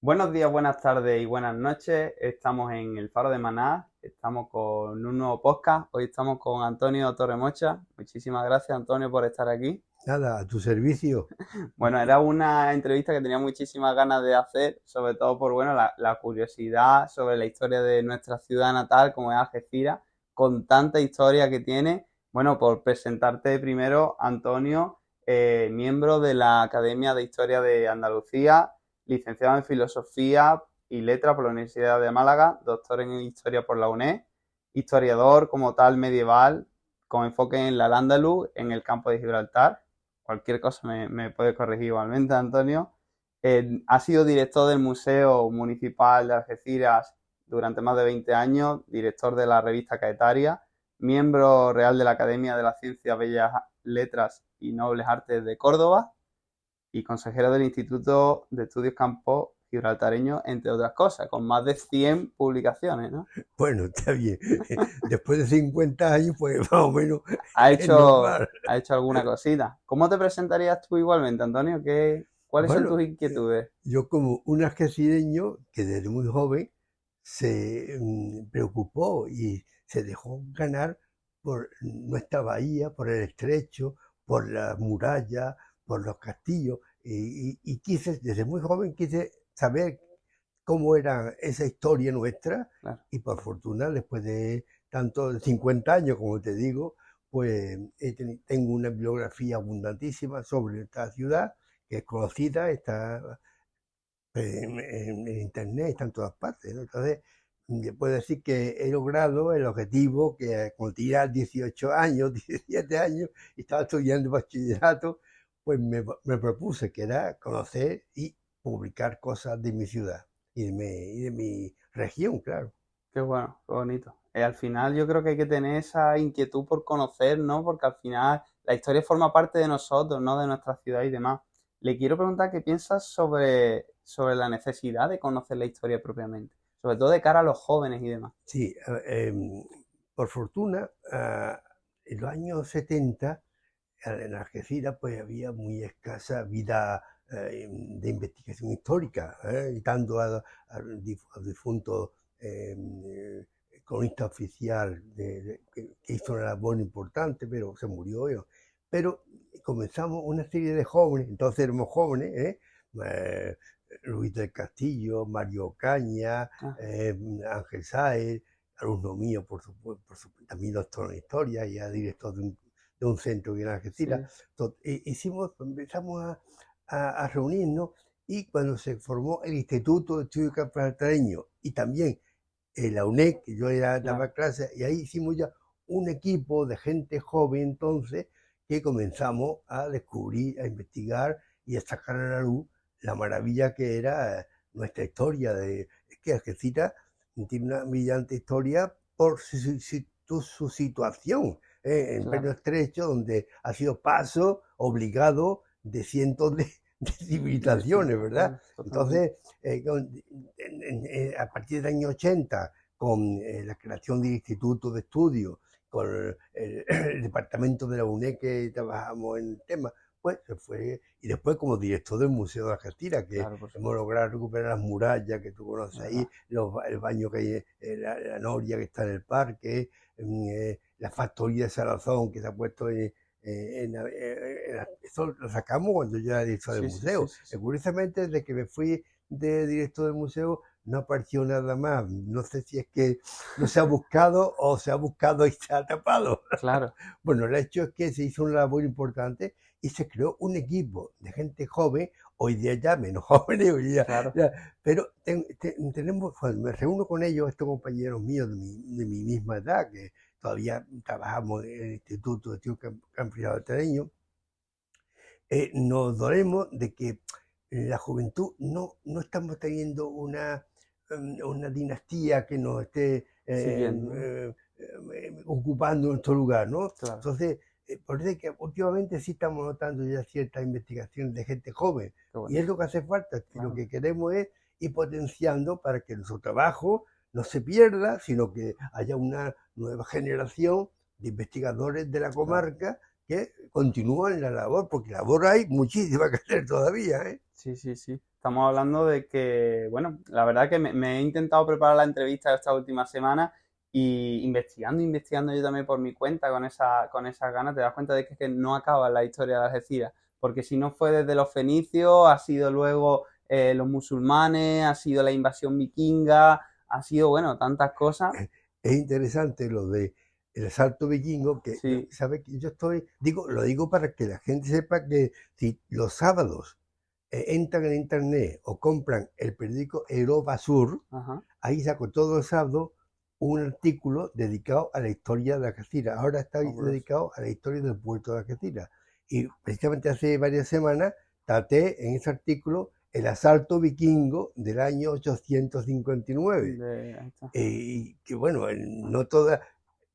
Buenos días, buenas tardes y buenas noches. Estamos en el Faro de Maná, estamos con un nuevo podcast. Hoy estamos con Antonio Torremocha. Muchísimas gracias, Antonio, por estar aquí. Nada, a tu servicio. Bueno, era una entrevista que tenía muchísimas ganas de hacer, sobre todo por bueno, la curiosidad sobre la historia de nuestra ciudad natal, como es Algeciras, con tanta historia que tiene. Bueno, por presentarte primero, Antonio, miembro de la Academia de Historia de Andalucía, licenciado en Filosofía y Letras por la Universidad de Málaga, doctor en Historia por la UNED, historiador como tal medieval, con enfoque en la Al-Ándalus, en el campo de Gibraltar. Cualquier cosa me puede corregir igualmente, Antonio. Ha sido director del Museo Municipal de Algeciras durante más de 20 años, director de la revista Caetaria, miembro real de la Academia de las Ciencias, Bellas Letras y Nobles Artes de Córdoba y consejero del Instituto de Estudios Campos Gibraltareños, entre otras cosas, con más de 100 publicaciones, ¿no? Bueno, está bien. Después de 50 años, pues más o menos Ha es hecho, normal. ha hecho alguna cosita. ¿Cómo te presentarías tú igualmente, Antonio? ¿Cuáles son Bueno, tus inquietudes? yo como un algecireño que desde muy joven se preocupó y se dejó ganar por nuestra bahía, por el estrecho, por la muralla, por los castillos, y quise, desde muy joven quise saber cómo era esa historia nuestra, Claro. y por fortuna después de tanto de 50 años, como te digo, pues tengo una bibliografía abundantísima sobre esta ciudad, que es conocida, está en internet, está en todas partes, ¿no? Entonces, puedo decir que he logrado el objetivo que cuando tenía 18 años, 17 años, y estaba estudiando bachillerato, pues me propuse, que era conocer y publicar cosas de mi ciudad y de mi región, claro. Qué bueno, qué bonito. Al final yo creo que hay que tener esa inquietud por conocer, ¿no? Porque al final la historia forma parte de nosotros, ¿no? De nuestra ciudad y demás. Le quiero preguntar qué piensas sobre la necesidad de conocer la historia propiamente, sobre todo de cara a los jóvenes y demás. Sí, por fortuna, en los años 70, en Algeciras pues había muy escasa vida de investigación histórica, citando al difunto cronista oficial que hizo una labor importante, pero se murió. Pero comenzamos una serie de jóvenes, entonces éramos jóvenes, Eh, Luis del Castillo, Mario Caña, Ah, Ángel Sáez, alumno mío, por supuesto, también doctor en historia y ya director de un centro que en Algeciras. sí, Empezamos a reunirnos, y cuando se formó el Instituto de Estudios Gibraltareños y también la UNED, que yo daba claro. clases, y ahí hicimos ya un equipo de gente joven entonces, que comenzamos a descubrir, a investigar y a sacar a la luz la maravilla que era nuestra historia. Es que Algeciras tiene una brillante historia por su situación en pleno Claro, estrecho, donde ha sido paso obligado de cientos de de civilizaciones, ¿verdad? civilizaciones, totalmente. Entonces, a partir del año 80, con la creación del Instituto de Estudios, con el departamento de la UNED que trabajamos en el tema, pues se fue. Y después como director del Museo de Algeciras, que Claro, por hemos supuesto. logrado recuperar las murallas que tú conoces ahí, ¿Verdad? el baño que hay, la noria que está en el parque, la factoría de Salazón que se ha puesto eso lo sacamos cuando yo era director del Sí, sí, sí, museo. sí, sí. Curiosamente, desde que me fui de director del museo, no apareció nada más. No sé si es que no se ha buscado o se ha buscado y se ha tapado. Claro, Bueno, el hecho es que se hizo una labor importante y se creó un equipo de gente joven, hoy día ya menos jóvenes, hoy día, claro. pero tenemos, cuando me reúno con ellos, estos compañeros míos de mi misma edad, que todavía trabajamos en el Instituto de Estudios Campesino, nos dolemos de que la juventud no estamos teniendo una dinastía que nos esté Siguiendo, ¿no? ocupando nuestro lugar, ¿no? Claro, Entonces, por eso es que últimamente sí estamos notando ya cierta investigación de gente joven, qué y es bonito. lo que hace falta. Lo Claro, que queremos es ir potenciando para que nuestro trabajo no se pierda, sino que haya una nueva generación de investigadores de la claro. comarca que continúan la labor, porque labor hay muchísima que hacer todavía, ¿eh? Sí, sí, sí. Estamos hablando de que, bueno, la verdad que me he intentado preparar la entrevista esta última semana y investigando yo también por mi cuenta con esas ganas, te das cuenta de que no acaba la historia de Algeciras, porque si no fue desde los fenicios, ha sido luego los musulmanes, ha sido la invasión vikinga, ha sido, bueno, tantas cosas. Es interesante lo de el asalto vikingo, que, Sí, ¿sabe? Que yo lo digo para que la gente sepa que si los sábados entran en internet o compran el periódico Europa Sur, ajá, ahí saco todo el sábado un artículo dedicado a la historia de Algeciras. Ahora está fabuloso. dedicado a la historia del puerto de Algeciras. Y precisamente hace varias semanas traté en ese artículo el asalto vikingo del año 859. Ahí está. Y que bueno, no todas,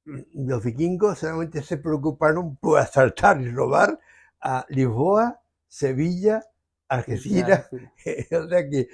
los vikingos solamente se preocuparon por asaltar y robar a Lisboa, Sevilla, Y Algeciras. Algeciras. O sea que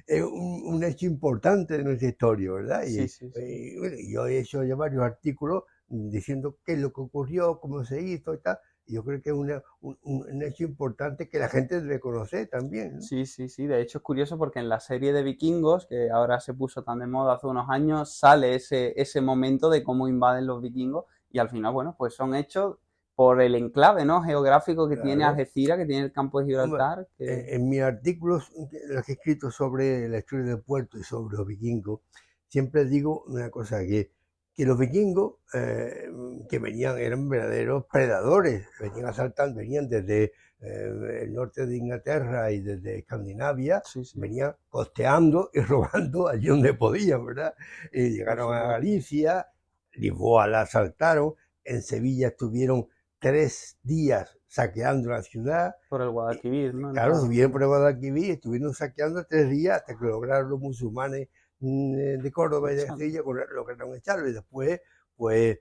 es un hecho importante de nuestra historia, ¿verdad? Sí, sí, sí. Bueno, yo he hecho ya varios artículos diciendo qué es lo que ocurrió, cómo se hizo y tal. Y yo creo que es un hecho importante que la gente debe conocer también, ¿no? Sí, sí, sí. De hecho es curioso porque en la serie de Vikingos, que ahora se puso tan de moda hace unos años, sale ese momento de cómo invaden los vikingos y al final, bueno, pues son hechos por el enclave, ¿no? Geográfico que tiene Claro. Algeciras, que tiene el campo de Hombre, Gibraltar, que... en mis artículos, los que he escrito sobre la historia del puerto y sobre los vikingos, siempre digo una cosa, que los vikingos que venían eran verdaderos predadores, venían asaltando, venían desde el norte de Inglaterra y desde Escandinavia, Sí, sí, venían costeando y robando allí donde podían, ¿verdad? Y por llegaron a supuesto. Galicia, Lisboa la asaltaron, en Sevilla estuvieron 3 días saqueando la ciudad. Por el Guadalquivir, ¿no? Claro, Entraron subieron por también. el Guadalquivir, estuvieron saqueando 3 días hasta que lograron los musulmanes de Córdoba y de Echando. Sevilla, lograron echarlo. Y después, pues,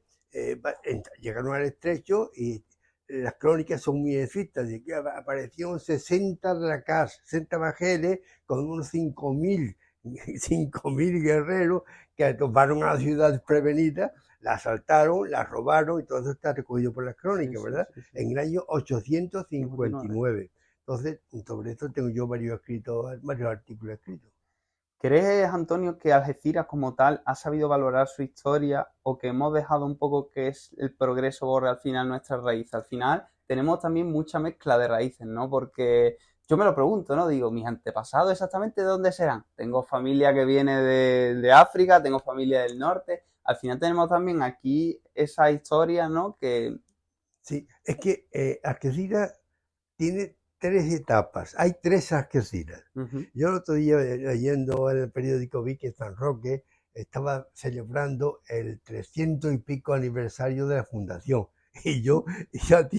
llegaron al estrecho y las crónicas son muy estrictas, de que aparecieron 60 dracars, 60 bajeles con unos 5.000 guerreros que tomaron a la ciudad desprevenida, la asaltaron, la robaron y todo eso está recogido por las Sí, crónicas, sí, ¿verdad? sí, sí. En el año 59. 859. Entonces, sobre esto tengo yo varios artículos escritos. ¿Crees, Antonio, que Algeciras como tal ha sabido valorar su historia o que hemos dejado un poco que es el progreso borre al final nuestras raíces? Al final tenemos también mucha mezcla de raíces, ¿no? Porque yo me lo pregunto, ¿no? Digo, mis antepasados exactamente de dónde serán. Tengo familia que viene de África, tengo familia del norte. Al final tenemos también aquí esa historia, ¿no? Que... Sí, es que Algeciras tiene 3 etapas, hay 3 Algeciras. Ujú, Yo el otro día leyendo en el periódico vi que San Roque estaba celebrando el 300 y pico aniversario de la fundación. Y yo ya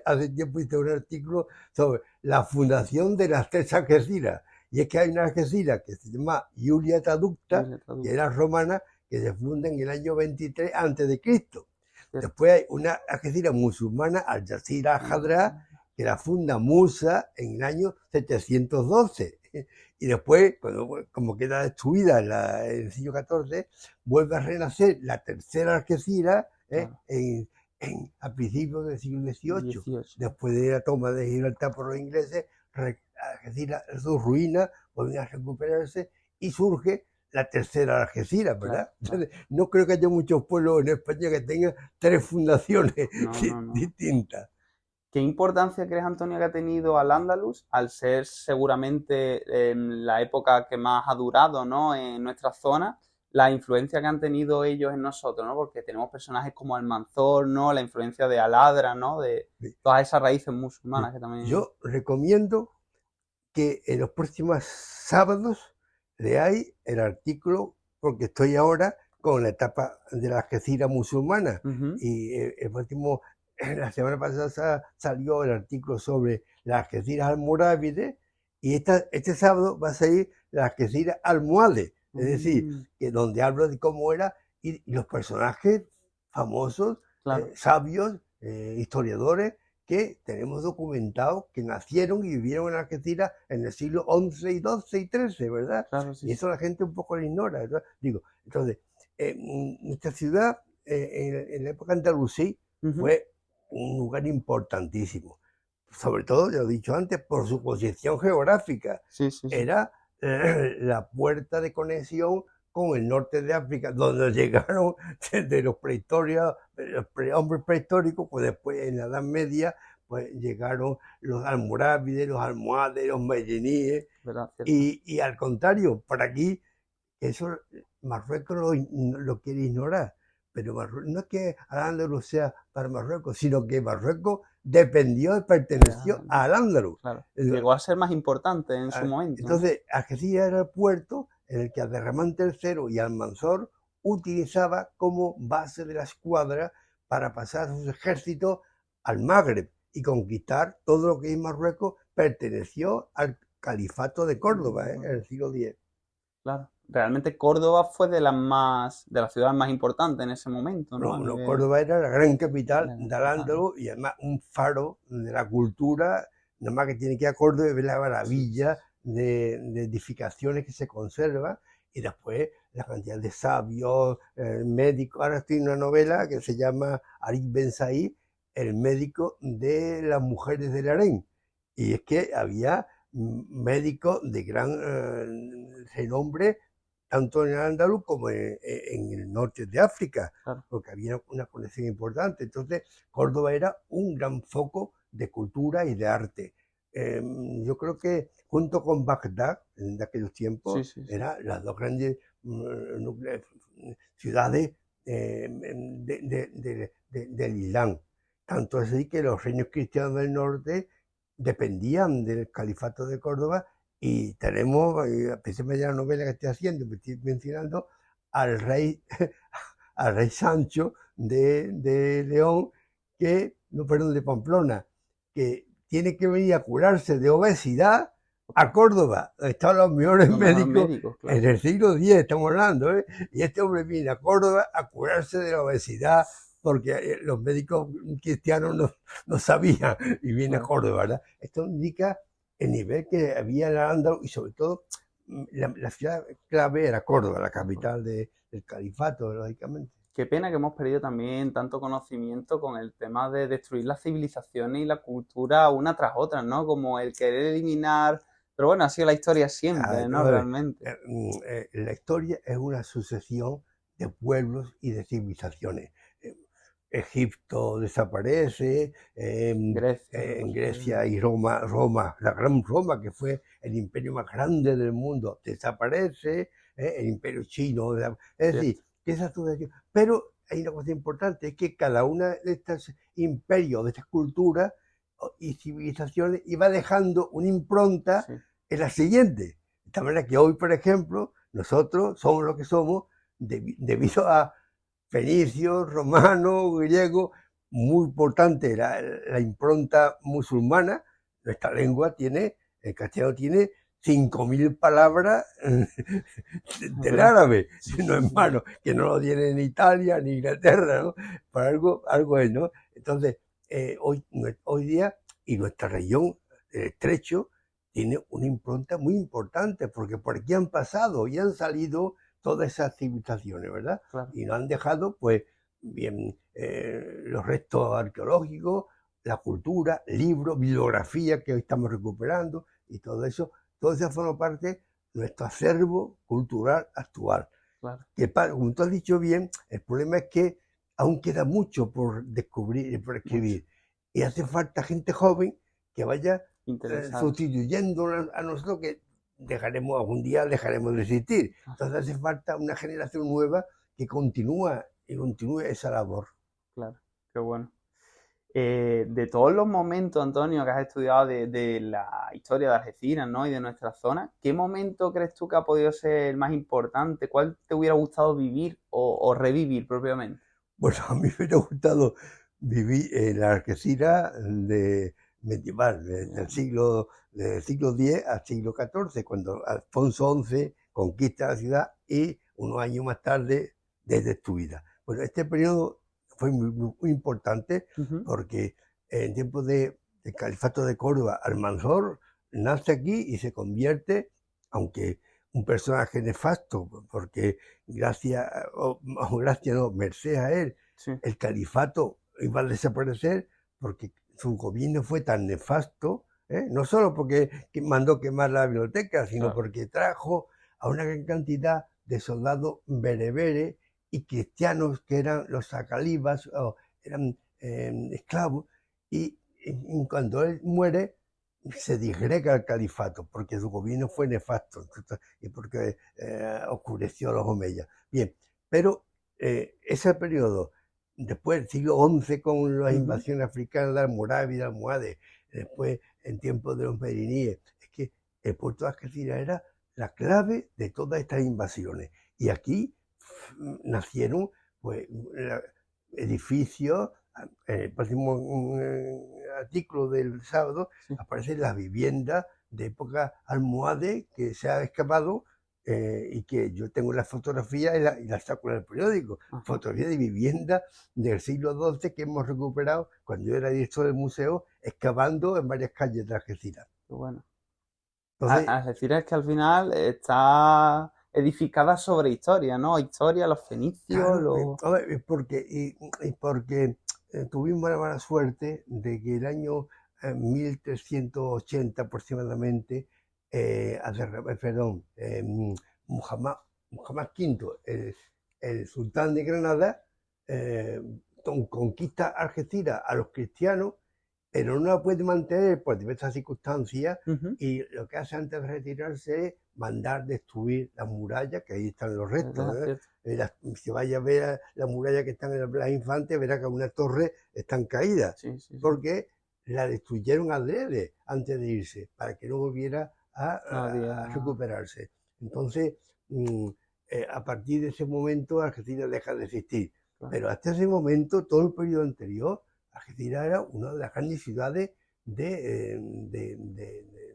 hace tiempo hice un artículo sobre la fundación de las 3 Algeciras. Y es que hay una Algeciras que se llama Iulia y Traducta, le que traduzco. era romana, que se funda en el año 23 antes de Cristo. Cierto. Después hay una Algeciras musulmana, Al Jazeera Hadra, que la funda Musa en el año 712. Y después, cuando, como queda destruida en el siglo XIV, vuelve a renacer la tercera Algeciras Claro. a principios del siglo XVIII. 18. Después de la toma de Gibraltar por los ingleses, Algeciras, sus ruinas vuelven a recuperarse y surge la tercera Algeciras, Claro, ¿verdad? claro. Entonces, no creo que haya muchos pueblos en España que tengan 3 fundaciones No, no, no. distintas. ¿Qué importancia crees, Antonio, que ha tenido Al-Ándalus al ser seguramente la época que más ha durado, ¿no? En nuestra zona, la influencia que han tenido ellos en nosotros, ¿no? Porque tenemos personajes como Almanzor, ¿no? La influencia de Aladra, ¿no? De todas esas raíces musulmanas que también... Yo recomiendo que en los próximos sábados leáis el artículo, porque estoy ahora con la etapa de la Algeciras musulmana. Ujú. Y la semana pasada salió el artículo sobre las Algeciras almorávides, y este sábado va a salir la Algeciras almohade, es decir, Mm, que donde hablo de cómo era y los personajes famosos, claro, sabios, historiadores, que tenemos documentados que nacieron y vivieron en Algeciras en el siglo XI y XII y XIII, ¿verdad? claro, sí, Y sí. eso la gente un poco lo ignora, ¿verdad? Digo, entonces, nuestra ciudad en la época andalusí Ujú. fue un lugar importantísimo. sobre todo, ya lo he dicho antes, por su posición geográfica. Sí, sí, sí. Era la puerta de conexión con el norte de África, donde llegaron desde los hombres prehistóricos, pues después en la Edad Media, pues llegaron los almorávides, los almohades, los meyeníes, ¿Verdad? Cierto. y al contrario, por aquí, eso Marruecos lo quiere ignorar, pero no es que Al-Ándalus sea para Marruecos, sino que Marruecos dependió y perteneció Realmente, al Ándalus. claro. Llegó a ser más importante en su momento, ¿no? Entonces, Algeciras era el puerto en el que Abderramán III y Almanzor utilizaba como base de la escuadra para pasar sus ejércitos al Magreb y conquistar todo lo que en Marruecos perteneció al califato de Córdoba, en el siglo X. Claro. Realmente Córdoba fue de las ciudades más importantes en ese momento, ¿no? A No, no, nivel Córdoba era la gran capital de la de capital, ¿no? Al-Ándalus y además un faro de la cultura, nada más que tiene que ir a Córdoba y ver la Sí, maravilla de edificaciones que se conservan y después la cantidad de sabios, médicos. Ahora estoy en una novela que se llama Arif Ben Said, el médico de las mujeres del harén. Y es que había médicos de gran renombre tanto en el Andaluz como en el norte de África, claro. porque había una conexión importante. Entonces, Córdoba era un gran foco de cultura y de arte. Yo creo que junto con Bagdad, en aquellos Sí, tiempos, sí, sí. eran las dos grandes ciudades del Islam. Tanto así que los reinos cristianos del norte dependían del califato de Córdoba y tenemos, especialmente en la novela que estoy haciendo, me estoy mencionando al rey, al rey Sancho de León, no, perdón, de Pamplona, que tiene que venir a curarse de obesidad a Córdoba, donde estaban los mejores Los mejores médicos médicos, en claro. el siglo X, estamos hablando, ¿eh? Y este hombre viene a Córdoba a curarse de la obesidad porque los médicos cristianos no sabían y viene a Claro. Córdoba, ¿verdad? Esto indica el nivel que había en Al-Ándalus y sobre todo la ciudad clave era Córdoba, la capital del califato, lógicamente. Qué pena que hemos perdido también tanto conocimiento con el tema de destruir las civilizaciones y la cultura una tras otra, ¿no? Como el querer eliminar. Pero bueno, ha sido la historia siempre, ¿no? Realmente. La historia es una sucesión de pueblos y de civilizaciones. Egipto desaparece, Grecia, luego en también. Grecia y Roma, la gran Roma, que fue el imperio más grande del mundo, desaparece, el imperio chino, es decir, Cierto. que esa sucesión. Pero hay una cosa importante, es que cada una de estos imperios, de estas culturas y civilizaciones, iba dejando una impronta Sí. en la siguiente. De tal manera que hoy, por ejemplo, nosotros somos lo que somos debido a fenicios, romanos, griegos, muy importante la impronta musulmana. Nuestra lengua tiene, el castellano tiene 5.000 palabras Es del verdad. árabe, Sí, no sí, es sí. malo, que no lo tiene en Italia ni Inglaterra, ¿no? Por algo es, ¿no? Entonces, hoy día, y nuestra región, el estrecho, tiene una impronta muy importante, porque por aquí han pasado y han salido todas esas civilizaciones, ¿verdad? Claro. Y nos han dejado, pues, bien, los restos arqueológicos, la cultura, libros, bibliografía que hoy estamos recuperando y todo eso forma parte de nuestro acervo cultural actual. Claro. Que, como tú has dicho bien, el problema es que aún queda mucho por descubrir y por Mucho. escribir. Y hace falta gente joven que vaya Interesante. sustituyendo a nosotros que algún día dejaremos de existir. Entonces hace falta una generación nueva que continúe esa labor. Claro. Qué bueno. De todos los momentos, Antonio, que has estudiado de la historia de Algeciras, ¿no? Y de nuestra zona, ¿qué momento crees tú que ha podido ser el más importante? ¿Cuál te hubiera gustado vivir o revivir propiamente? Bueno, a mí me hubiera gustado vivir en la Algeciras medieval, del siglo X al siglo XIV, cuando Alfonso XI conquista la ciudad y unos años más tarde es destruida. Bueno, este periodo fue muy importante Ujú. porque en tiempos del califato de Córdoba, Almanzor nace aquí y se convierte, aunque un personaje nefasto, porque gracias, gracias no, merced a él, Sí. el califato iba a desaparecer porque su gobierno fue tan nefasto, no solo porque mandó quemar la biblioteca, sino Claro. porque trajo a una gran cantidad de soldados bereberes y cristianos que eran los sacalibas, o eran esclavos, y cuando él muere se disgrega el califato, porque su gobierno fue nefasto y porque oscureció a los omeyas. Bien, pero ese periodo, después del siglo XI con las Ujú. invasiones africanas de Almorávides y de Almohades, después en tiempos de los meriníes, es que el puerto de Algeciras era la clave de todas estas invasiones. Y aquí nacieron pues edificios. En el próximo artículo del sábado Sí. aparece la vivienda de época almohade que se ha excavado, y que yo tengo la fotografía y la saco en el periódico. Ajá. Fotografía de vivienda del siglo XII que hemos recuperado cuando yo era director del museo, excavando en varias calles de Algeciras. Qué bueno. Entonces, Algeciras es que al final está edificada sobre historia, ¿no? Historia, los fenicios, claro, los... porque tuvimos la mala suerte de que el año 1380 aproximadamente, perdón, Muhammad, Muhammad V, el sultán de Granada, eh, conquista Algeciras a los cristianos, pero no la puede mantener por diversas circunstancias, Ujú. y lo que hace antes de retirarse es mandar destruir las murallas, que ahí están los restos. Es cierto. Si vaya a ver la muralla que están en la Plaza Infante, verá que una torre están caídas, Sí, sí, sí. porque la destruyeron adrede antes de irse, para que no volviera No a había... recuperarse. Entonces, mm, a partir de ese momento, Algeciras deja de existir. Claro. Pero hasta ese momento, todo el periodo anterior, Algeciras era una de las grandes ciudades de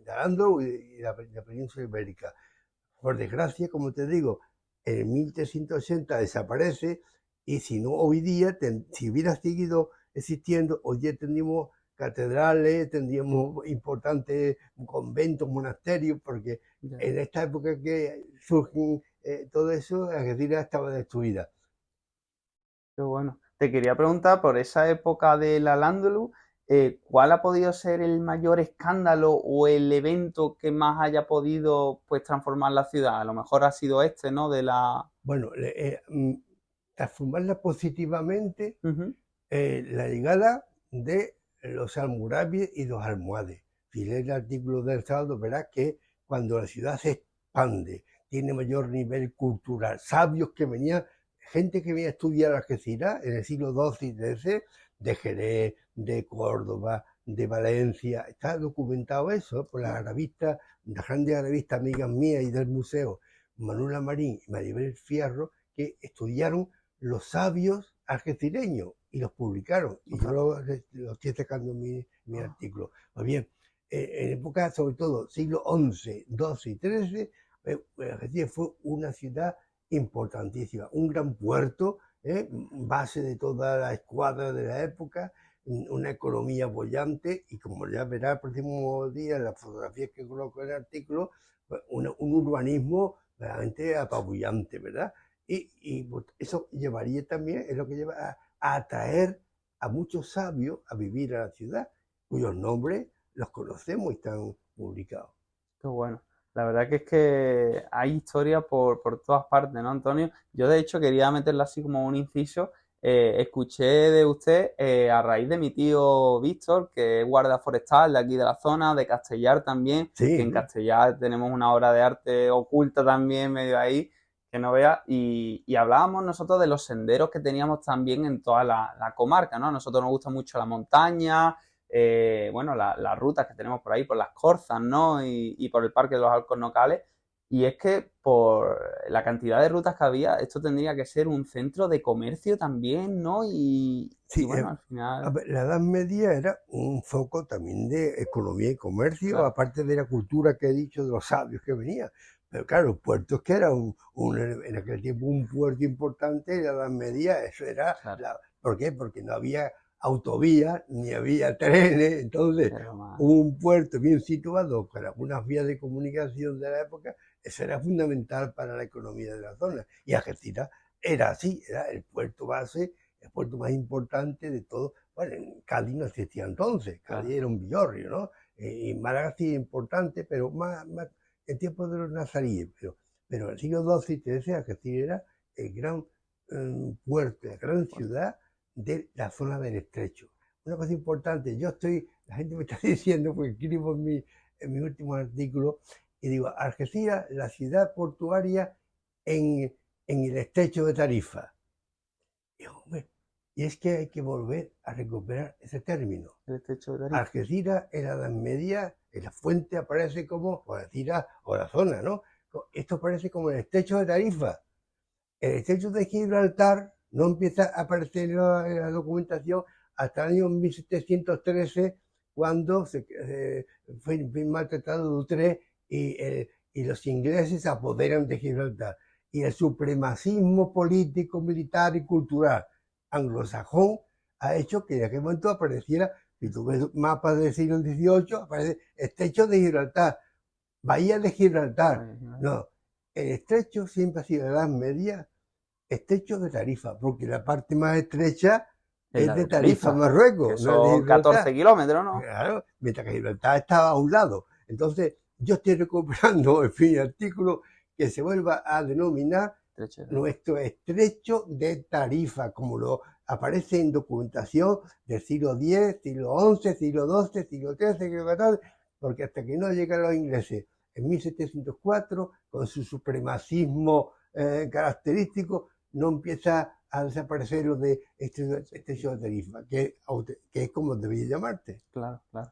Al-Ándalus y la península ibérica. Por desgracia, como te digo, en 1380 desaparece, y si no hoy día, si hubiera seguido existiendo, hoy día tendríamos catedrales, tendríamos importantes conventos, monasterios, porque Ya. en esta época que surgen todo eso, Algeciras estaba destruida. Qué bueno. Te quería preguntar por esa época del Al-Ándalus, ¿cuál ha podido ser el mayor escándalo o el evento que más haya podido pues transformar la ciudad? A lo mejor ha sido este, ¿no? De la... Bueno, transformarla positivamente, Ujú. la llegada de los almorávides y los almohades. Si lees el artículo del sábado, verás que cuando la ciudad se expande, tiene mayor nivel cultural, sabios que venían, gente que venía a estudiar Algeciras en el siglo XII y XIII, de Jerez, de Córdoba, de Valencia. Está documentado eso por las grandes arabistas amigas mías y del museo, Manuela Marín y Maribel Fierro, que estudiaron los sabios algecireños y los publicaron. Y yo Ostras. lo estoy sacando en mi artículo. Pues bien, en época, sobre todo siglo XI, XII y XIII, Algeciras fue una ciudad importantísima, un gran puerto, base de toda la escuadra de la época, una economía bollante, y como ya verá el próximo día en las fotografías que coloco en el artículo, pues un urbanismo realmente apabullante, ¿verdad? Y pues, eso llevaría también, es lo que lleva a atraer a muchos sabios a vivir a la ciudad, cuyos nombres los conocemos y están publicados. Qué bueno. La verdad que es que hay historia por todas partes, ¿no, Antonio? Yo, de hecho, quería meterlo así como un inciso. Escuché de usted a raíz de mi tío Víctor, que es guardia forestal de aquí de la zona, de Castellar también, que en Sí, Castellar tenemos una obra de arte oculta también medio ahí, que no vea, y hablábamos nosotros de los senderos que teníamos también en toda la comarca, ¿no? A nosotros nos gusta mucho la montaña, bueno, las rutas que tenemos por ahí, por las Corzas, ¿no? Y por el Parque de los Alcornocales. Y es que por la cantidad de rutas que había, esto tendría que ser un centro de comercio también, ¿no? Y sí. bueno, al A final, ver, la Edad Media era un foco también de economía y comercio, claro, aparte de la cultura que he dicho de los sabios que venían. Pero claro, Puerto que era en aquel tiempo un puerto importante, en la Edad Media eso era... claro, ¿Por qué? Porque no había autovías ni había trenes, entonces era más, un puerto bien situado con algunas vías de comunicación de la época, eso era fundamental para la economía de la zona. Y Algeciras era así, era el puerto base, el puerto más importante de todo, Bueno, en Cádiz no existía entonces, Cádiz Claro. era un villorrio, ¿no? Y Málaga sí importante, pero más en tiempos de los nazaríes. Pero en el siglo XII y XIII Algeciras era el gran puerto, la gran ciudad de la zona del Estrecho. Una cosa importante, la gente me está diciendo, porque escribo en mi último artículo, y digo, Algeciras, la ciudad portuaria en el Estrecho de Tarifa. Y, hombre, y es que hay que volver a recuperar ese término. El estrecho de Tarifa. Algeciras en la Edad Media, en la fuente aparece como, o Algeciras, o la zona, ¿no? Esto aparece como el Estrecho de Tarifa. El Estrecho de Gibraltar no empieza a aparecer en la documentación hasta el año 1713, cuando fue firmado el Tratado de Utrecht y los ingleses se apoderan de Gibraltar. Y el supremacismo político, militar y cultural anglosajón ha hecho que en aquel momento apareciera, si tú ves mapas del siglo XVIII, aparece Estrecho de Gibraltar, Bahía de Gibraltar. No, el estrecho siempre ha sido de la Edad Media estrecho de Tarifa, porque la parte más estrecha es de Tarifa, Marruecos. Que son 14 kilómetros, ¿no? Claro, mientras que Gibraltar estaba a un lado. Entonces, yo estoy recuperando en mi artículo que se vuelva a denominar nuestro estrecho de Tarifa, como lo aparece en documentación del siglo X, siglo XI, siglo XII, siglo XIII, siglo XIV, porque hasta que no llegan los ingleses en 1704, con su supremacismo característico, no empieza a desaparecer lo de estrecho de Tarifa, que es como debía llamarte. Claro, claro.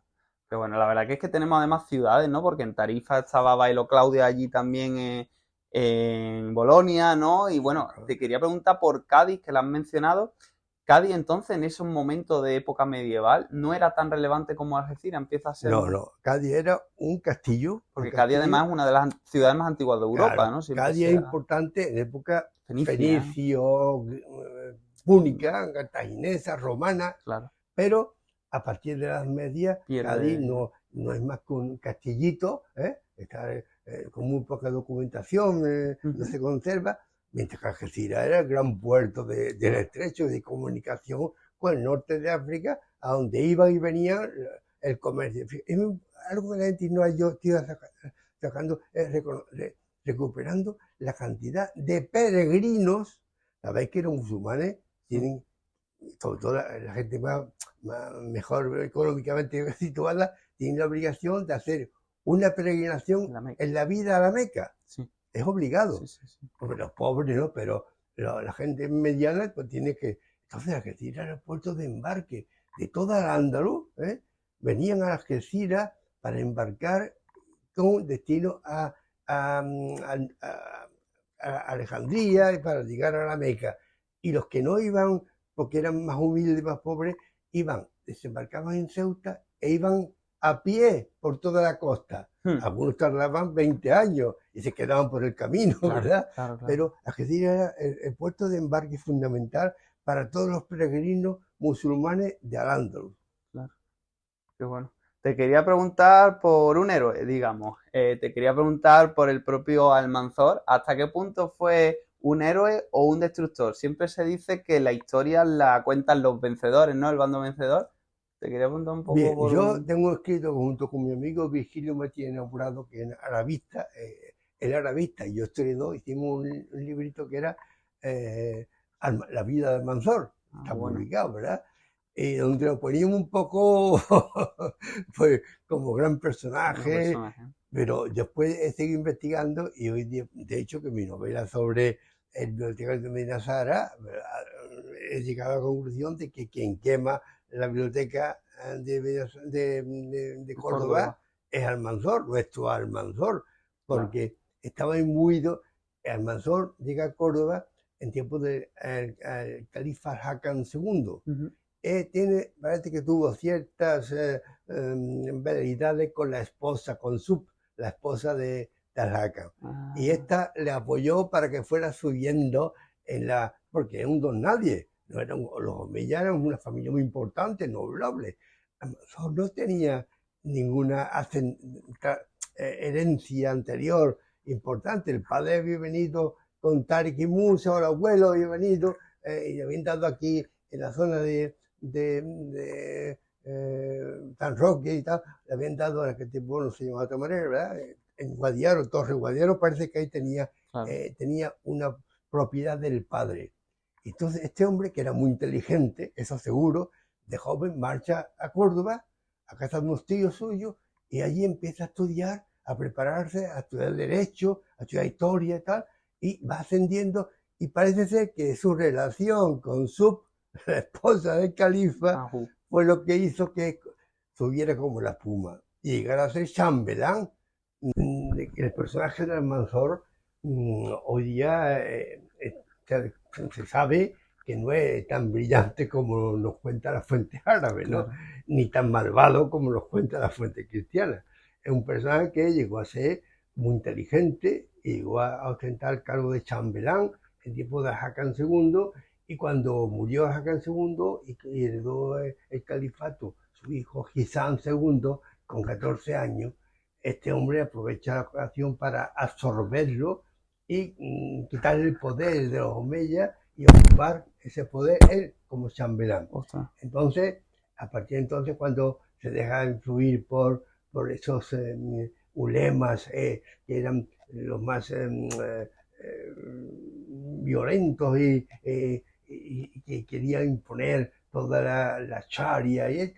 Pero bueno, la verdad que es que tenemos además ciudades, ¿no? Porque en Tarifa estaba Bailo Claudia allí también en Bolonia, ¿no? Y bueno, te quería preguntar por Cádiz, que la has mencionado. Cádiz entonces en esos momentos de época medieval no era tan relevante como Algeciras, empieza a ser... No, Cádiz era un castillo. Porque Cádiz además es una de las ciudades más antiguas de Europa, claro, ¿no? Cádiz es importante en época fenicio, púnica, cartaginesa, romana, claro. Pero a partir de las medias, Cádiz no es más que un castillito, está con muy poca documentación, no se conserva, mientras que Algeciras era el gran puerto del estrecho de comunicación con el norte de África, a donde iban y venían el comercio. Es algo que la gente no yo estoy sacando, recuperando la cantidad de peregrinos. Sabéis que los musulmanes tienen, sobre todo la gente mejor económicamente situada, tienen la obligación de hacer una peregrinación en la vida a la Meca. Sí. Es obligado. Sí. Porque los pobres no, pero la gente mediana pues tiene que... Entonces Algeciras era el puerto de embarque de toda la Andaluz. Venían a Algeciras para embarcar con destino a Alejandría y para llegar a la Meca. Y los que no iban, porque eran más humildes, más pobres, desembarcaban en Ceuta e iban a pie por toda la costa. Algunos tardaban 20 años y se quedaban por el camino, ¿verdad? Claro. Pero Algeciras era el puerto de embarque fundamental para todos los peregrinos musulmanes de Al-Ándalus. Claro. Qué bueno. Te quería preguntar por un héroe, digamos. Te quería preguntar por el propio Almanzor. ¿Hasta qué punto fue un héroe o un destructor? Siempre se dice que la historia la cuentan los vencedores, ¿no? El bando vencedor. Te quería preguntar un poco. Bien, yo tengo escrito junto con mi amigo Virgilio Martínez Enamorado, que es arabista, el arabista y yo hicimos un librito que era La vida de Almanzor. Está publicado, ¿verdad? Donde lo poníamos un poco pues, como gran personaje, pero después he seguido investigando y hoy día, de hecho, que mi novela sobre el bibliotecario de Medina Zahara, he llegado a la conclusión de que quien quema la biblioteca de Córdoba es Almanzor, nuestro Almanzor, porque estaba imbuido. Almanzor llega a Córdoba en tiempos del califa Hakam II. Parece que tuvo ciertas veleidades con la esposa, con Sub, la esposa de Al-Hakam. Y esta le apoyó para que fuera subiendo porque es un don nadie. Los Omeyyad eran una familia muy importante, noble. No tenía ninguna herencia anterior importante. El padre había venido con Tariq y Musa, o el abuelo había venido y habían dado aquí en la zona de San Roque y tal, le habían dado en aquel tiempo, no se llamaba de otra manera, ¿verdad? En Guadiaro, Torre Guadiaro, parece que ahí claro. tenía una propiedad del padre. Entonces este hombre, que era muy inteligente, eso seguro, de joven marcha a Córdoba, a casa de unos tíos suyos, y allí empieza a estudiar, a prepararse, a estudiar Derecho, a estudiar Historia y tal, y va ascendiendo, y parece ser que su relación con su la esposa del califa Ajú. fue lo que hizo que subiera como la espuma y llegara a ser chambelán. El personaje de Almanzor hoy día se sabe que no es tan brillante como nos cuenta la fuente árabe, ¿no? Claro. Ni tan malvado como nos cuenta la fuente cristiana. Es un personaje que llegó a ser muy inteligente, y llegó a ostentar el cargo de chambelán en tiempo de Hakan II, y cuando murió Hakan II y heredó el califato su hijo Hisán II con 14 años, este hombre aprovecha la ocasión para absorberlo y quitarle el poder de los omeyas y ocupar ese poder él como chambelán. Ostras. Entonces, a partir de entonces, cuando se deja influir por esos ulemas que eran los más violentos y que querían imponer toda la sharia, y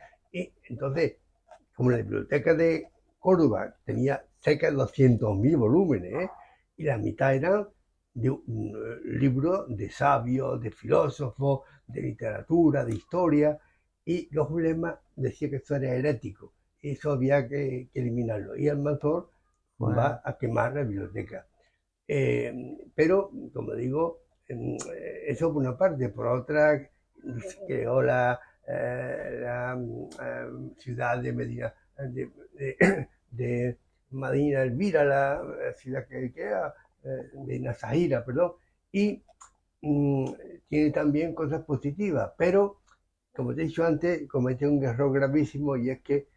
entonces, como la biblioteca de Córdoba tenía cerca de 200.000 volúmenes, y la mitad eran de libros de sabios, de filósofos, de literatura, de historia, y los ulemas decían que eso era herético, y eso había que eliminarlo. Y Almanzor Pues, va a quemar la biblioteca. Pero, como digo, eso por una parte. Por otra, creó la ciudad de Medina, de Medina Elvira, la ciudad que era de Nazaira, perdón, y tiene también cosas positivas, pero, como te he dicho antes, cometió un error gravísimo, y es que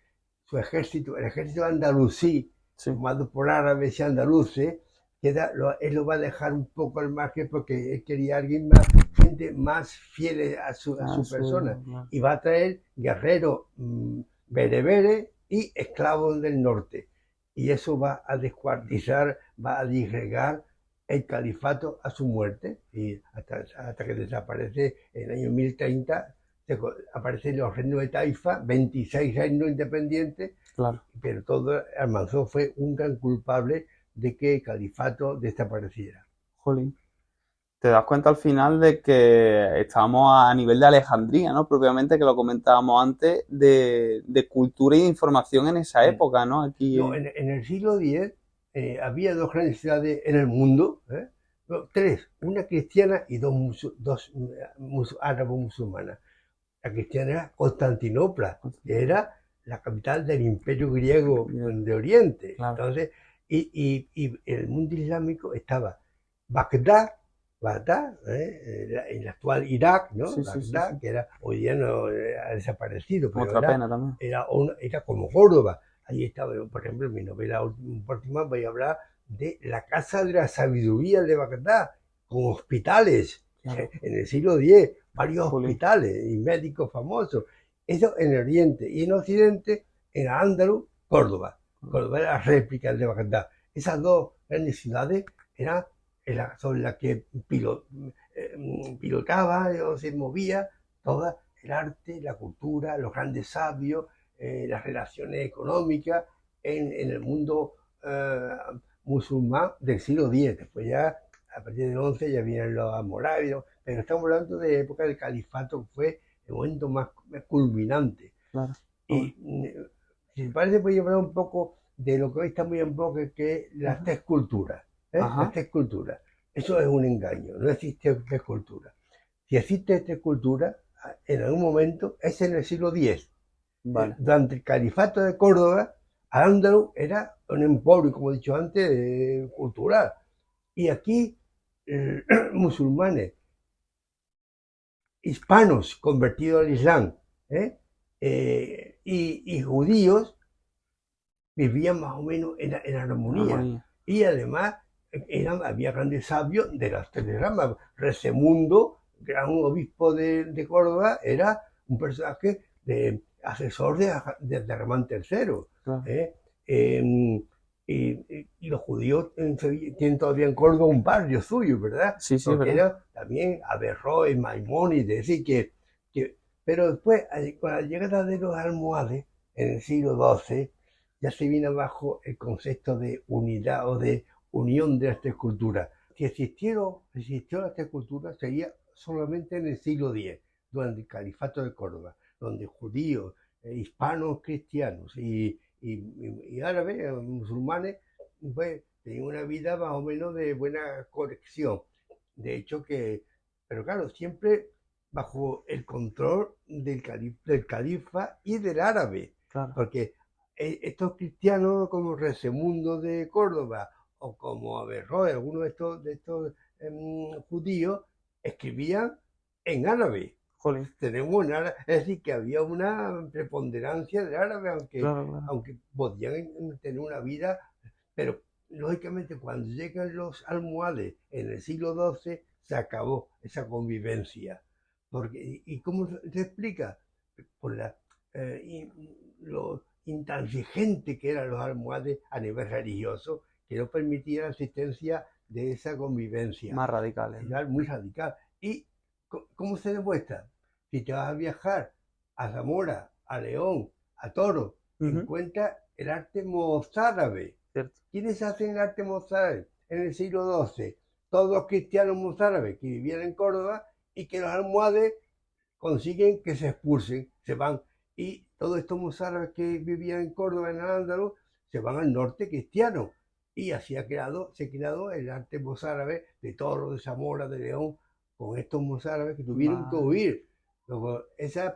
su ejército, el ejército andalusí, sí. formado por árabes y andaluces, él lo va a dejar un poco al margen, porque él quería alguien más, gente más fiel a su persona, Claro. y va a traer guerreros bereberes y esclavos del norte, y eso va a descuartizar, va a disgregar el califato a su muerte, y hasta que desaparece en el año 1030. Aparecen los reinos de Taifa, 26 reinos independientes, Claro. pero todo Almanzor fue un gran culpable de que el califato desapareciera. Jolín. Te das cuenta al final de que estábamos a nivel de Alejandría, ¿no? Propiamente, que lo comentábamos antes, de cultura y de información en esa época, ¿no? Aquí. No, en el siglo X había dos grandes ciudades en el mundo, no, tres, una cristiana y dos árabo-musulmanas. La cristiana era Constantinopla, que era la capital del imperio griego de Oriente. Claro. Entonces, y en el mundo islámico estaba Bagdad, en el actual Irak, ¿no? Sí, Bagdad, sí. que era, hoy día no ha desaparecido, pero Otra pena también. era como Córdoba. Ahí estaba, por ejemplo, en mi novela última voy a hablar de la Casa de la Sabiduría de Bagdad, con hospitales. Claro. En el siglo X, varios Jolín. hospitales y médicos famosos. Eso en el Oriente. Y en Occidente, en Andaluz, Córdoba. Córdoba era la réplica de Bagdad. Esas dos grandes ciudades son las que pilotaba o se movía todo el arte, la cultura, los grandes sabios, las relaciones económicas en el mundo musulmán del siglo X. Después ya, a partir del 11, ya vienen los almorávides, pero estamos hablando de la época del califato, que fue el momento más culminante. Claro. Y si te parece, voy a hablar un poco de lo que hoy está muy en boga, que es las tres culturas. Las tres culturas. Eso es un engaño, no existe tres culturas. Si existe tres culturas, en algún momento, es en el siglo X. Vale. Durante el califato de Córdoba, Al-Ándalus era un emporio, como he dicho antes, cultural. Y aquí, musulmanes, hispanos convertidos al Islam, y judíos vivían más o menos en armonía. Y además había grandes sabios de las tres ramas. Resemundo, gran obispo de Córdoba, era un personaje de asesor de Germán III. Claro. Y los judíos tienen todavía en Córdoba un barrio suyo, ¿verdad? Sí, sí, Porque ¿verdad? era también Averroes, Maimónides, decir pero después, con la llegada de los almohades en el siglo XII, ya se viene abajo el concepto de unidad o de unión de las tres culturas. Si existió las tres culturas sería solamente en el siglo X, durante el califato de Córdoba, donde judíos, hispanos, cristianos y árabes, musulmanes, pues tenían una vida más o menos de buena conexión. De hecho pero claro, siempre bajo el control del califa y del árabe, Claro. porque estos cristianos como Resemundo de Córdoba o como Averroes, algunos de estos judíos, escribían en árabe. Jolín. Tenemos es decir, que había una preponderancia del árabe, Claro, claro. aunque podían tener una vida, pero lógicamente cuando llegan los almohades en el siglo XII se acabó esa convivencia. ¿Y cómo se explica? Por lo intransigente que eran los almohades a nivel religioso, que no permitía la existencia de esa convivencia. Más radicales, ¿no? Era muy radical. ¿Y cómo se demuestra? Si te vas a viajar a Zamora, a León, a Toro, encuentras el arte mozárabe. Cierto. ¿Quiénes hacen el arte mozárabe en el siglo XII? Todos los cristianos mozárabes que vivían en Córdoba y que los almohades consiguen que se expulsen, se van. Y todos estos mozárabes que vivían en Córdoba, en Al-Ándalus, se van al norte cristiano. Y así se ha creado el arte mozárabe de Toro, de Zamora, de León, con estos mozárabes que tuvieron que huir. Luego, esa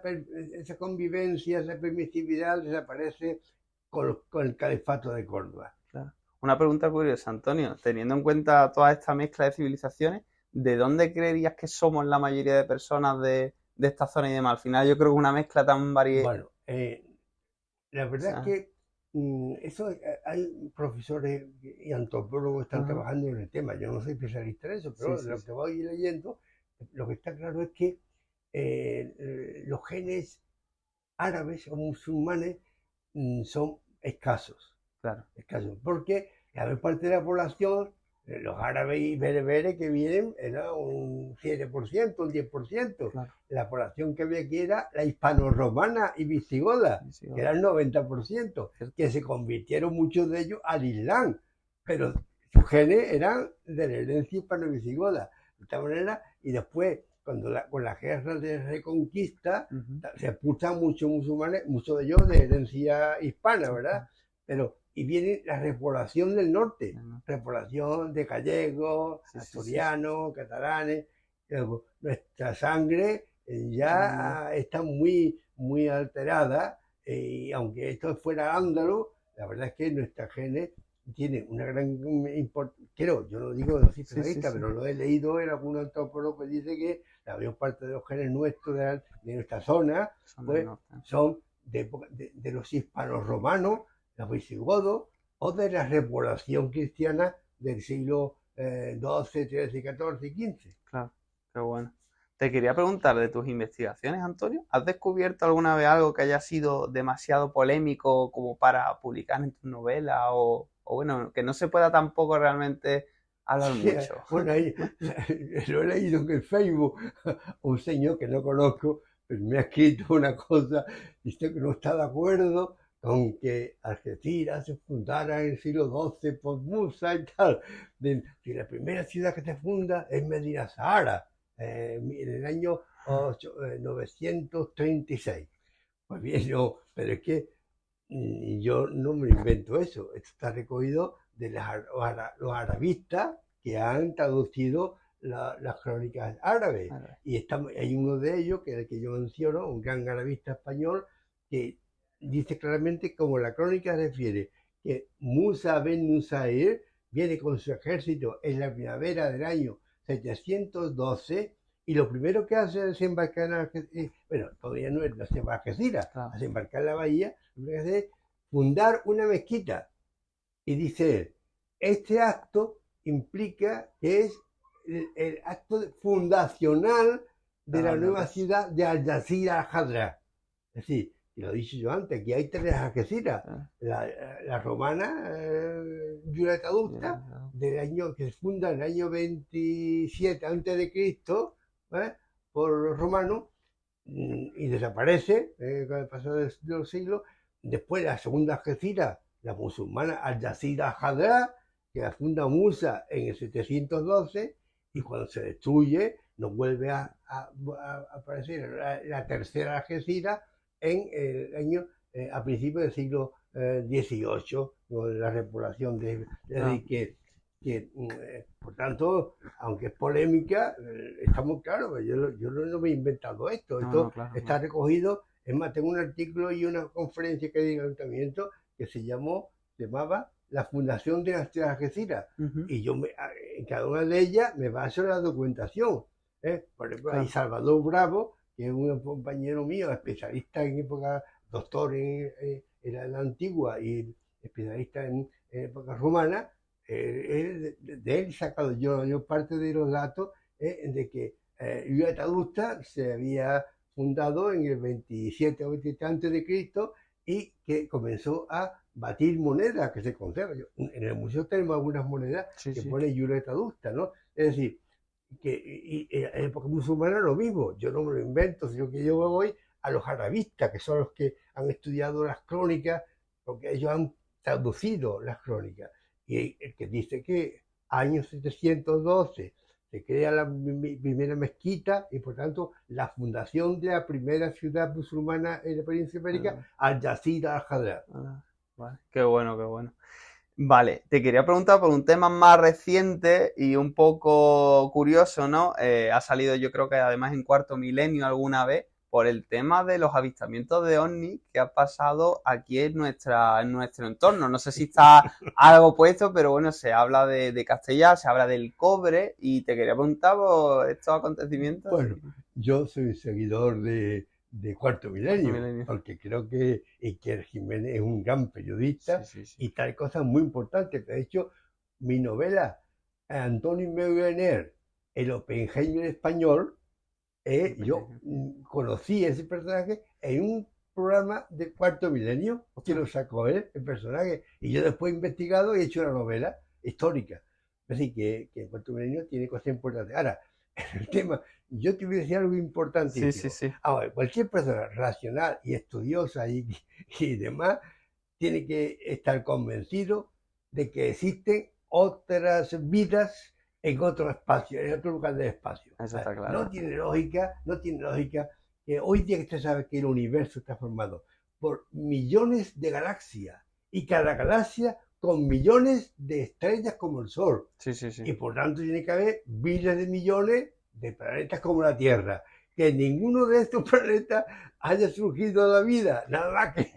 convivencia, esa permisividad desaparece con el califato de Córdoba. Claro. Una pregunta curiosa, Antonio, teniendo en cuenta toda esta mezcla de civilizaciones, ¿de dónde creerías que somos la mayoría de personas de esta zona y demás? Al final yo creo que una mezcla tan variada. Bueno, la verdad es que hay profesores y antropólogos que están trabajando en el tema. Yo no soy especialista en eso, pero lo que voy leyendo, lo que está claro es que los genes árabes o musulmanes son escasos. Claro. Escasos, porque la mayor parte de la población, los árabes y bereberes que vienen, era un 7%, un 10%. Claro. La población que había aquí era la hispano-romana y visigoda, que era el 90%, que se convirtieron muchos de ellos al Islam, pero sus genes eran de la herencia hispano-visigoda. De esta manera, y después, con la guerra de reconquista, se expulsan muchos musulmanes, muchos de ellos de herencia hispana, ¿verdad? Y viene la repoblación del norte, repoblación de gallegos, asturianos, catalanes. Nuestra sangre ya está muy, muy alterada, y aunque esto fuera ándalo, la verdad es que nuestra genes tiene una gran importancia. Yo no digo, no soy especialista, pero lo he leído en algún antropólogo que dice que la mayor parte de los genes nuestros de nuestra zona pues, son de los hispanos romanos, los visigodos, o de la repoblación cristiana del siglo XII, XIII, XIV y XV. Claro, qué bueno. Te quería preguntar de tus investigaciones, Antonio, ¿has descubierto alguna vez algo que haya sido demasiado polémico como para publicar en tus novelas o bueno, que no se pueda tampoco realmente hablar mucho? Bueno, ahí, lo he leído en el Facebook, un señor que no conozco, pero me ha escrito una cosa, dice que no está de acuerdo con que Algeciras se fundara en el siglo XII por Musa y tal. Si la primera ciudad que se funda es Medina Sahara, en el año 936. Pues bien, no, pero es que yo no me invento eso. Esto está recogido de los arabistas que han traducido las crónicas árabes. Y hay uno de ellos, que es el que yo menciono, un gran arabista español, que dice claramente, como la crónica refiere, que Musa ben Nusair viene con su ejército en la primavera del año 712 y lo primero que hace es desembarcar en Algeciras. Bueno, todavía no es Algeciras, desembarcar en la bahía, lo que hace es fundar una mezquita. Y dice él, este acto implica que es el acto fundacional de la nueva Totalmente. ciudad de Al Jazeera Al-Hadra. Es decir, y lo he dicho yo antes, que hay tres Algeciras. La romana, Giulietta Adusta, del año, que se funda en el año 27 antes de Cristo, por los romanos, y desaparece con el paso de los siglos. Después la segunda Algeciras, la musulmana Al Jazeera Al-Hadra, que la funda Musa en el 712, y cuando se destruye nos vuelve a aparecer la tercera Algeciras en el año, a principios del siglo XVIII, con la repoblación de por tanto, aunque es polémica, estamos claros, yo no me he inventado esto, está recogido. Es más, tengo un artículo y una conferencia que di en el ayuntamiento que se llamaba La Fundación de las Tres Algeciras, y yo en cada una de ellas me baso en la documentación. Por ejemplo, hay Salvador Bravo, que es un compañero mío, especialista en época, doctor en la antigua y especialista en época romana. De él he sacado yo parte de los datos de que Giulietta Adusta se había fundado en el 27 o 27 antes de Cristo, y que comenzó a batir monedas que se conservan. En el museo tenemos algunas monedas que pone Giulietta Adusta, ¿no? Es decir, que en época musulmana lo mismo, yo no me lo invento, sino que yo me voy a los arabistas, que son los que han estudiado las crónicas, porque ellos han traducido las crónicas. Y el que dice que año 712 se crea la primera mezquita y por tanto la fundación de la primera ciudad musulmana en la península ibérica, Al Jazeera Al-Hadra. Vale. Qué bueno, qué bueno. Vale, te quería preguntar por un tema más reciente y un poco curioso, ¿no? Ha salido, yo creo que además en Cuarto Milenio alguna vez, por el tema de los avistamientos de ovnis que ha pasado aquí en nuestro entorno. No sé si está algo puesto, pero bueno, se habla de Castellar, se habla del cobre, y te quería preguntar por estos acontecimientos. Bueno, yo soy seguidor de Cuarto Milenio, porque creo que Iker Jiménez es un gran periodista, y tal cosa muy importante. De hecho, mi novela, Antonio Meulener, el Oppenheimer español, yo conocí ese personaje en un programa de Cuarto Milenio, que lo sacó él, el personaje, y yo después he investigado y he hecho una novela histórica. Así que Cuarto Milenio tiene cosas importantes. Ahora, el tema, yo te voy a decir algo importantísimo. Ahora, cualquier persona racional y estudiosa y demás tiene que estar convencido de que existen otras vidas en otro espacio, en otro lugar del espacio. Eso está claro. No tiene lógica que hoy día que se sabe que el universo está formado por millones de galaxias, y cada galaxia con millones de estrellas como el Sol. Y por tanto tiene que haber miles de millones de planetas como la Tierra. Que ninguno de estos planetas haya surgido de la vida, nada más que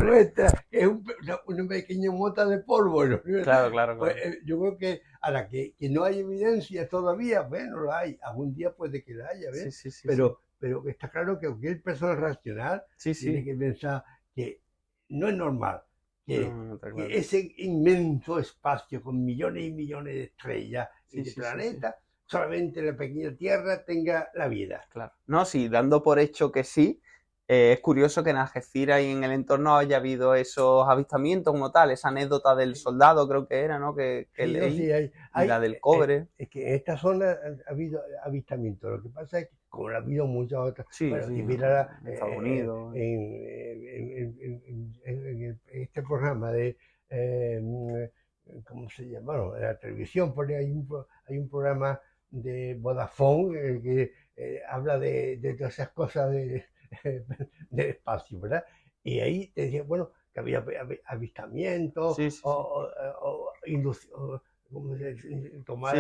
nuestra, que es una pequeña mota de polvo, ¿no? Claro. Pues, yo creo que a la que no hay evidencia todavía, bueno, la hay, algún día puede que la haya, ¿ves? Pero está claro que cualquier persona racional tiene que pensar que no es normal que ese inmenso espacio con millones y millones de estrellas y de planetas, solamente la pequeña Tierra tenga la vida. Claro. No, sí, dando por hecho que sí, es curioso que en Algeciras y en el entorno haya habido esos avistamientos como tal, esa anécdota del soldado creo que era, ¿no? Que leí, y la del cobre. Es que en esta zona ha habido avistamientos. Lo que pasa es que como ha habido muchas otras, en Estados Unidos, en este programa de ¿cómo se llama? Bueno, en la televisión hay un programa de Vodafone que habla de todas esas cosas del espacio, ¿verdad? Y ahí te decía, bueno, que había avistamientos o tomar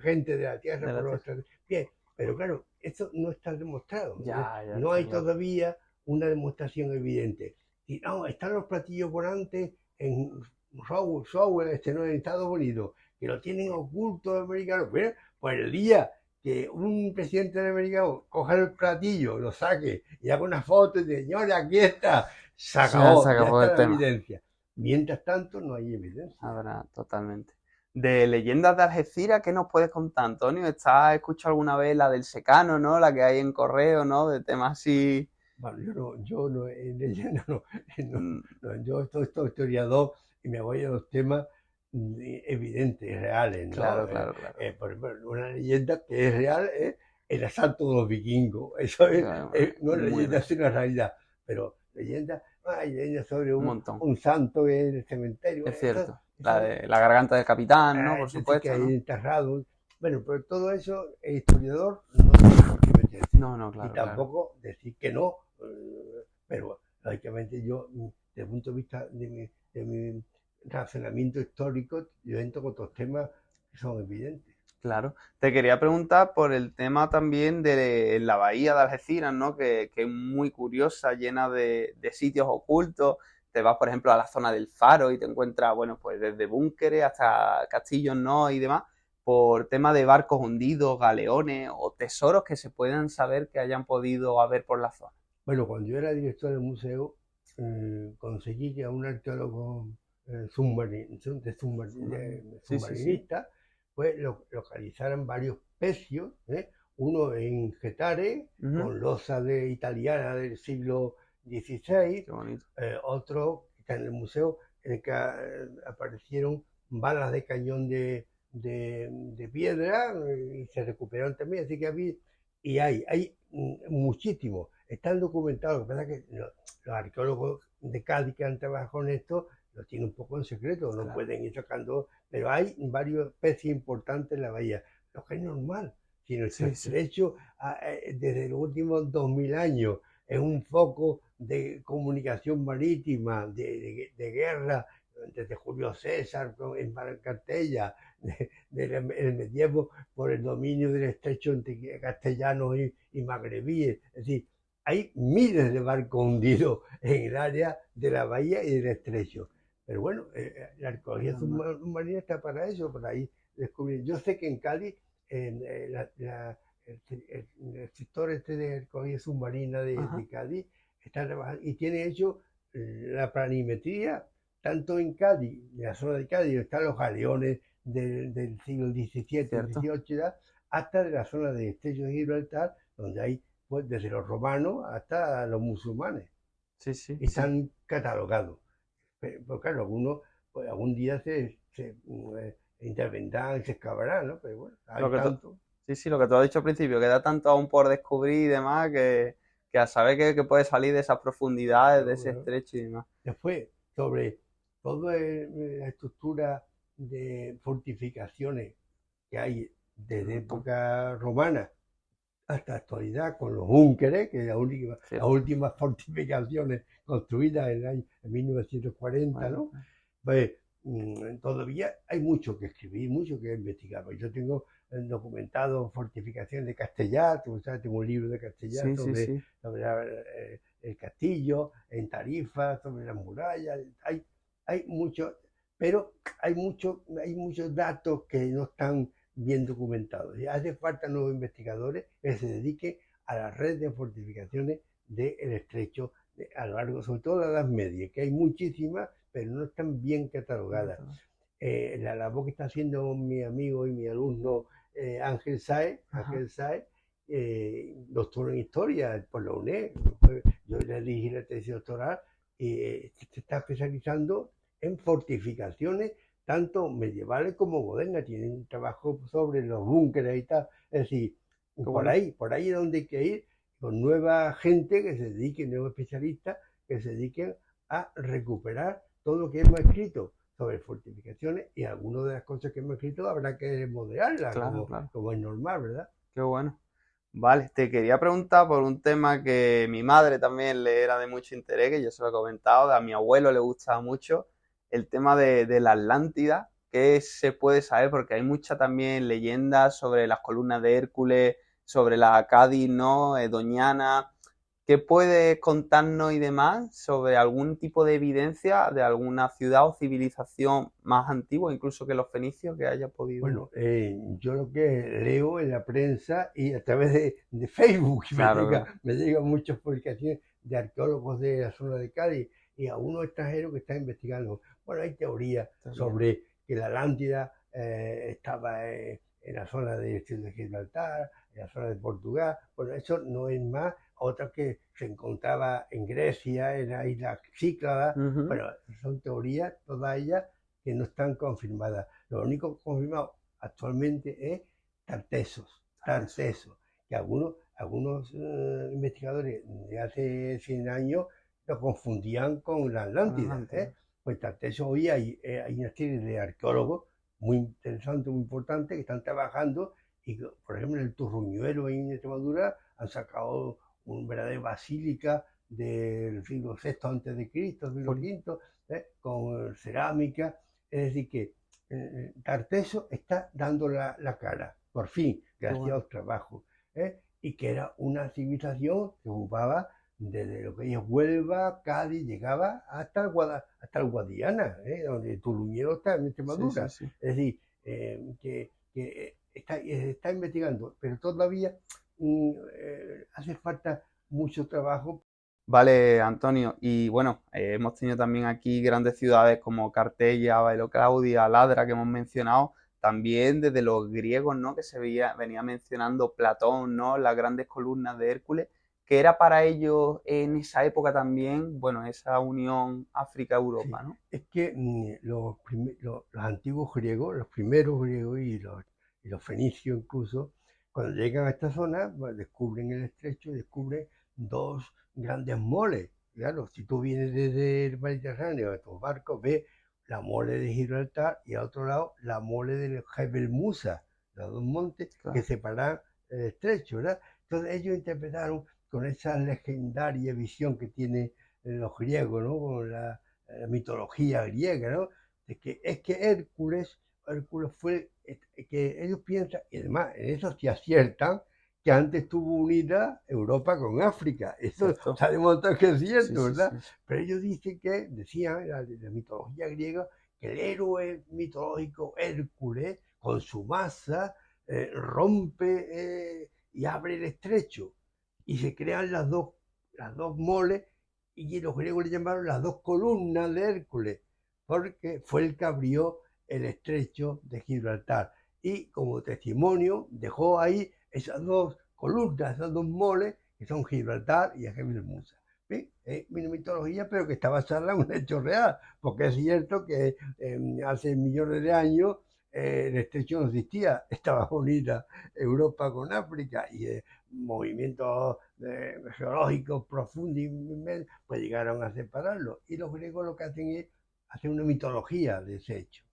gente de la Tierra por nuestra... Bien, pero claro, esto no está demostrado. No hay todavía una demostración evidente. Y no, están los platillos volantes en Roswell, en Estados Unidos, que lo tienen oculto los americanos. Bueno, pues el día que un presidente americano coja el platillo, lo saque y haga una foto y dice, señores, aquí está, se acabó, ya está la evidencia. Mientras tanto, no hay evidencia. Habrá, totalmente. De leyendas de Algeciras, ¿qué nos puedes contar, Antonio? ¿Estás escuchado alguna vez la del secano, ¿no? La que hay en Correo, ¿no? De temas así. Bueno, yo no, en leyenda no, no, mm, yo soy historiador y me voy a los temas evidentes, reales, ¿no? Claro, claro, claro. Por ejemplo, una leyenda que es real es el asalto de los vikingos. Eso es, Bueno, no es muy leyenda, real. es una realidad. Pero hay leyendas sobre Un montón. un santo en el cementerio. Es cierto. La Eso de la garganta del capitán, ¿no? Por es decir, que supuesto, hay ¿no? enterrados. Bueno, pero todo eso, el historiador no tiene por qué meterse. No, no, Y claro, claro. tampoco decir que no. Pero, lógicamente, yo, desde el punto de vista de mi razonamiento histórico, yo entro con otros temas que son evidentes. Claro. Te quería preguntar por el tema también de la bahía de Algeciras, ¿no? Que es muy curiosa, llena de sitios ocultos. Te vas, por ejemplo, a la zona del Faro y te encuentras, bueno, pues desde búnkeres hasta castillos, ¿no? Y demás, por tema de barcos hundidos, galeones o tesoros que se puedan saber que hayan podido haber por la zona. Bueno, cuando yo era director del museo, conseguí que a un arqueólogo Sí, sí, sí. submarinista, pues localizaran varios pecios, uno en Getare, Ujú. con losa italiana del siglo XVI, Qué bonito. otro que está en el museo, en el que aparecieron balas de cañón de piedra, y se recuperaron también, así que hay muchísimos, están documentados. Lo que pasa es que los arqueólogos de Cádiz que han trabajado en esto lo tienen un poco en secreto, no Claro. pueden ir sacando, pero hay varias especies importantes en la bahía, lo que es normal. Si nuestro Sí, sí. estrecho, desde los últimos 2000 años, es un foco de comunicación marítima, de guerra, desde Julio César en Cartella, del medievo por el dominio del estrecho entre castellanos y magrebíes. Es decir, hay miles de barcos hundidos en el área de la bahía y del estrecho. Pero bueno, la Es arqueología normal. submarina está para eso, por ahí descubrir. Yo sé que en Cádiz, el sector este de arqueología submarina Ajá. de Cádiz está trabajando y tiene hecho la planimetría, tanto en Cádiz, en la zona de Cádiz, donde están los galeones del siglo XVII, Cierto. XVIII, hasta de la zona de Estrecho de Gibraltar, donde hay, pues, desde los romanos hasta los musulmanes, Sí, sí, y sí. están catalogados. Pero claro, algunos, pues, algún día intervendrán, se excavarán, ¿no? Pero bueno, Lo hay que tú, tanto. sí, sí, lo que tú has dicho al principio, queda tanto aún por descubrir y demás que a saber que puede salir de esas profundidades, de Claro, ese claro. estrecho y demás. Después, sobre toda la estructura de fortificaciones que hay Un desde montón, época romana hasta la actualidad, con los búnkeres, que es las cierto. últimas fortificaciones construidas en el año en 1940, Bueno, ¿no? Pues todavía hay mucho que escribir, mucho que investigar. Pues yo tengo documentado fortificaciones de Castellar, tengo un libro de Castellar sí, sí, sí. sobre el castillo, en Tarifa, sobre las murallas. Hay mucho, pero hay muchos datos que no están bien documentados. Y hace falta nuevos investigadores que se dediquen a la red de fortificaciones del estrecho a lo largo, sobre todo la Edad Media, que hay muchísimas, pero no están bien catalogadas. La labor que está haciendo mi amigo y mi alumno Ajá. Ángel Saez, doctor en historia por la UNED, yo le dirigí la tesis doctoral, y se está especializando en fortificaciones tanto medievales como modernas, tienen un trabajo sobre los búnkeres y tal, es decir, Qué bueno. por ahí es donde hay que ir, con nueva gente que se dedique, nuevos especialistas que se dediquen a recuperar todo lo que hemos escrito sobre fortificaciones, y algunas de las cosas que hemos escrito habrá que moderarlas, Claro, claro. como es normal, ¿verdad? Qué bueno. Vale, te quería preguntar por un tema que mi madre también le era de mucho interés, que yo se lo he comentado, a mi abuelo le gustaba mucho, el tema de la Atlántida, que se puede saber, porque hay mucha también leyendas sobre las columnas de Hércules, sobre la Cádiz, ¿no? Doñana. ¿Qué puedes contarnos y demás sobre algún tipo de evidencia de alguna ciudad o civilización más antigua, incluso que los fenicios, que haya podido? Bueno, yo lo que leo en la prensa y a través de Facebook Claro, claro. me llegan muchas publicaciones de arqueólogos de la zona de Cádiz y a uno extranjero que está investigando. Bueno, hay teorías Teoría, ¿no? sobre que la Atlántida estaba en la zona de Gibraltar, en la zona de Portugal. Bueno, eso no es más. Otra que se encontraba en Grecia, en la isla Cíclada. Ujú. Bueno, son teorías, todas ellas, que no están confirmadas. Lo único confirmado actualmente es Tartesos, Eso. Tartesos, que algunos investigadores de hace 100 años lo confundían con la Con Atlántida. Atlántida. Pues Tartesos hoy hay una serie de arqueólogos muy interesantes, muy importantes, que están trabajando y, por ejemplo, en el Turruñuelo en Extremadura han sacado una verdadera basílica del siglo VI antes de Cristo, siglo Jolín. V, con cerámica. Es decir, que Tarteso está dando la cara, por fin, Qué gracias bueno. al trabajo. Y que era una civilización que ocupaba desde lo que es Huelva, Cádiz, llegaba hasta el Guadiana, donde Tuluñero está en Sí, sí, Extremadura. sí. Es decir, que está investigando, pero todavía hace falta mucho trabajo. Vale, Antonio. Y bueno, hemos tenido también aquí grandes ciudades como Cartella, Bailo Claudia, Ladra, que hemos mencionado, también desde los griegos, ¿no? Que venía mencionando Platón, ¿no? Las grandes columnas de Hércules, que era para ellos en esa época también, bueno, esa unión Sí, África-Europa, ¿no? es que los antiguos griegos, los primeros griegos y los fenicios incluso, cuando llegan a esta zona, pues, descubren el estrecho y descubren dos grandes moles. Claro, si tú vienes desde el Mediterráneo a tus barcos, ves la mole de Gibraltar y a otro lado la mole del Jebel Musa, los dos montes que Claro. separan el estrecho, ¿verdad? Entonces ellos interpretaron con esa legendaria visión que tiene los griegos, ¿no? Con la mitología griega, ¿no? De que es que Hércules fue, que ellos piensan, y además en eso sí aciertan, que antes estuvo unida Europa con África. Eso se Cierto. ha demostrado que es Sí, cierto, sí, ¿verdad? sí. Pero ellos dicen que, decían la mitología griega, que el héroe mitológico Hércules, con su masa, rompe y abre el estrecho. Y se crean las dos moles, y los griegos le llamaron las dos columnas de Hércules, porque fue el que abrió el estrecho de Gibraltar. Y como testimonio dejó ahí esas dos columnas, esas dos moles, que son Gibraltar y Ejemplo Musa. ¿Sí? Es una mitología, pero que está basada en un hecho real, porque es cierto que hace millones de años el estrecho no existía, estaba unida Europa con África, y movimientos geológicos profundos pues llegaron a separarlo. Y los griegos lo que hacen es hacer una mitología de ese hecho.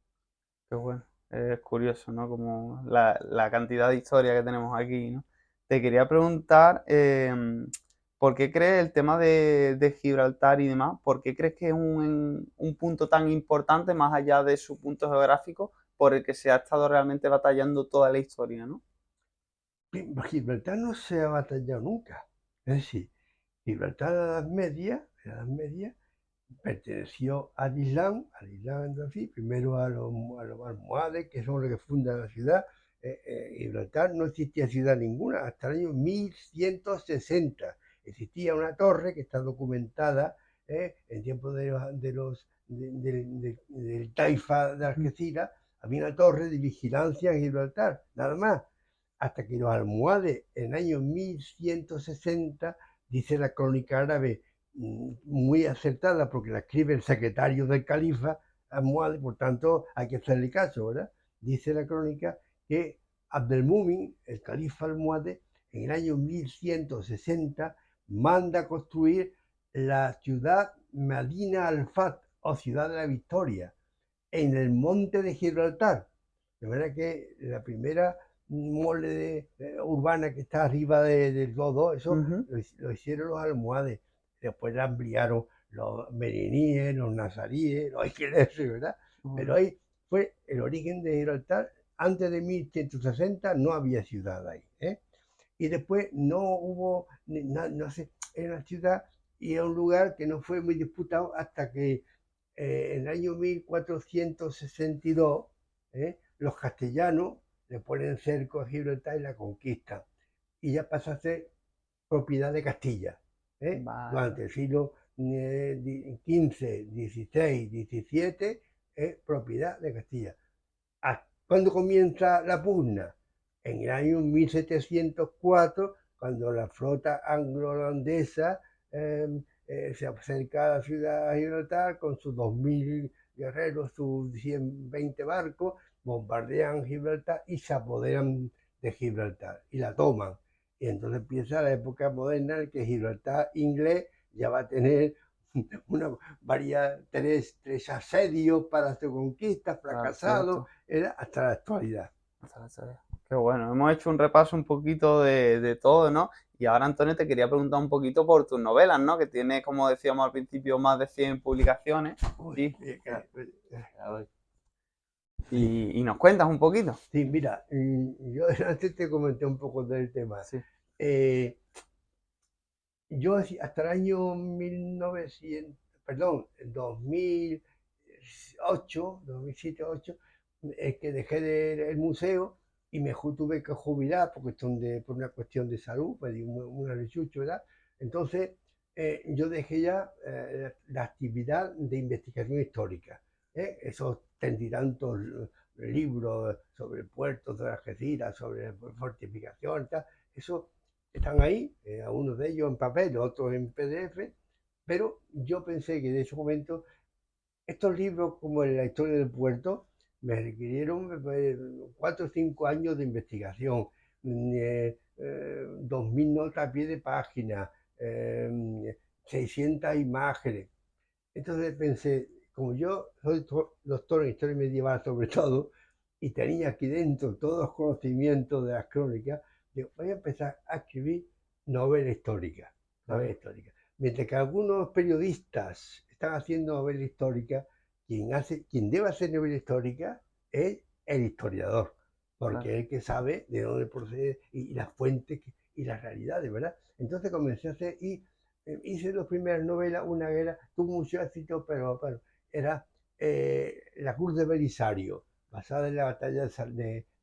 Qué bueno. Es curioso, ¿no? Como la cantidad de historia que tenemos aquí, ¿no? Te quería preguntar, ¿por qué crees el tema de Gibraltar y demás? ¿Por qué crees que es un punto tan importante, más allá de su punto geográfico, por el que se ha estado realmente batallando toda la historia, ¿no? Gibraltar no se ha batallado nunca. Es decir, Gibraltar a la Edad Media perteneció al Islam andalusí, primero a los almohades, que son los que fundan la ciudad. Gibraltar no existía ciudad ninguna hasta el año 1160. Existía una torre que está documentada en tiempo del Taifa de Mm. Algeciras. Había una torre de vigilancia en Gibraltar, nada más. Hasta que los almohades, en el año 1160, dice la crónica árabe, muy acertada, porque la escribe el secretario del califa Almohade, por tanto hay que hacerle caso, ¿verdad? Dice la crónica que Abdelmumin, el califa Almohade, en el año 1160 manda construir la ciudad Medina al-Fat, o ciudad de la victoria, en el monte de Gibraltar. De manera que la primera mole urbana que está arriba del todo, eso Ujú. lo hicieron los almohades. Después la ampliaron los meriníes, los nazaríes, los ingleses, ¿verdad? Pero Bueno, ahí fue el origen de Gibraltar. Antes de 1160 no había ciudad ahí, ¿eh? Y después no hubo, no sé, era una ciudad y era un lugar que no fue muy disputado hasta que en el año 1462 los castellanos le ponen cerco a Gibraltar y la conquistan. Y ya pasa a ser propiedad de Castilla. vale, Durante vale. el siglo XV, XVI, XVII es propiedad de Castilla. ¿Cuándo comienza la pugna? En el año 1704, cuando la flota anglo-holandesa se acerca a la ciudad de Gibraltar con sus 2000 guerreros, sus 120 barcos, bombardean Gibraltar y se apoderan de Gibraltar y la toman. Y entonces empieza la época moderna en que Gibraltar inglés ya va a tener tres asedios para su conquista, Claro, fracasado, cierto. era hasta la actualidad. Qué bueno, hemos hecho un repaso un poquito de todo, ¿no? Y ahora, Antonio, te quería preguntar un poquito por tus novelas, ¿no? Que tiene, como decíamos al principio, más de 100 publicaciones. Uy, Sí, eh, y nos cuentas un poquito. sí, mira, yo antes te comenté un poco del tema. Sí, Eh, yo hasta el año 1900, perdón, 2008, 2007-2008, es que dejé el museo y me tuve que jubilar por una cuestión de salud, me dio una rechucho, ¿verdad? Entonces, yo dejé ya la actividad de investigación histórica. Esos treinta y tantos libros sobre puertos de Algeciras, sobre fortificación, tal, eso están ahí, algunos de ellos en papel, otros en PDF, pero yo pensé que en ese momento estos libros, como la historia del puerto, me requirieron 4 o 5 años de investigación, 2000 notas a pie de página, 600 imágenes. Entonces pensé, como yo soy doctor en historia medieval sobre todo, y tenía aquí dentro todos los conocimientos de las crónicas, digo, voy a empezar a escribir novela histórica, novela claro, histórica. Mientras que algunos periodistas están haciendo novela histórica, quien debe hacer novela histórica es el historiador, porque claro. es el que sabe de dónde procede y las fuentes y las realidades, ¿verdad? Entonces comencé a hacer, y hice dos primeras novelas, una era, tuvo mucho éxito, pero era La Cruz de Belisario, basada en la batalla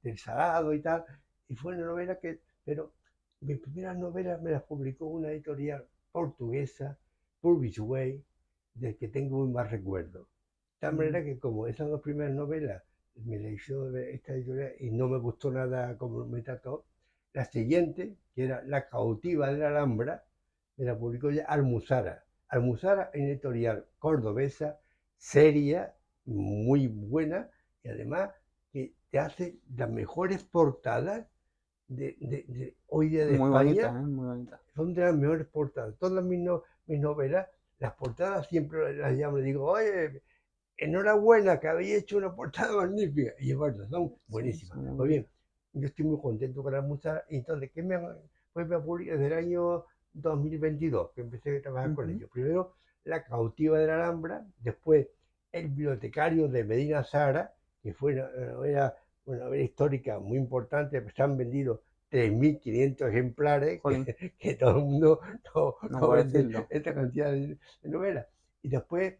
del Salado y tal, y fue una novela pero mis primeras novelas me las publicó una editorial portuguesa, Purvis Way, del que tengo muy mal recuerdo. De tal Mm, manera que como esas dos primeras novelas me las hizo esta editorial y no me gustó nada como me trató, la siguiente, que era La Cautiva de la Alhambra, me la publicó ya Almuzara. Almuzara es una editorial cordobesa, seria, muy buena, y además que te hace las mejores portadas de hoy día de muy bonita, España, ¿eh? Muy bonita. son de las mejores portadas. Todas mis novelas, las portadas siempre las llamo y digo, oye, enhorabuena que habéis hecho una portada magnífica. Y es verdad, son Sí, buenísimas. son muy Pues bien, bonitas. yo estoy muy contento con las muchas. Entonces, pues me publiqué desde el año 2022, que empecé a trabajar con Ujú. ellos. Primero, La Cautiva de la Alhambra, después El Bibliotecario de Medina Sara, que fue una novela histórica muy importante, se han vendido 3.500 ejemplares, Jolín, que todo el mundo no no puedo vende decirlo. esta cantidad de novelas. Y después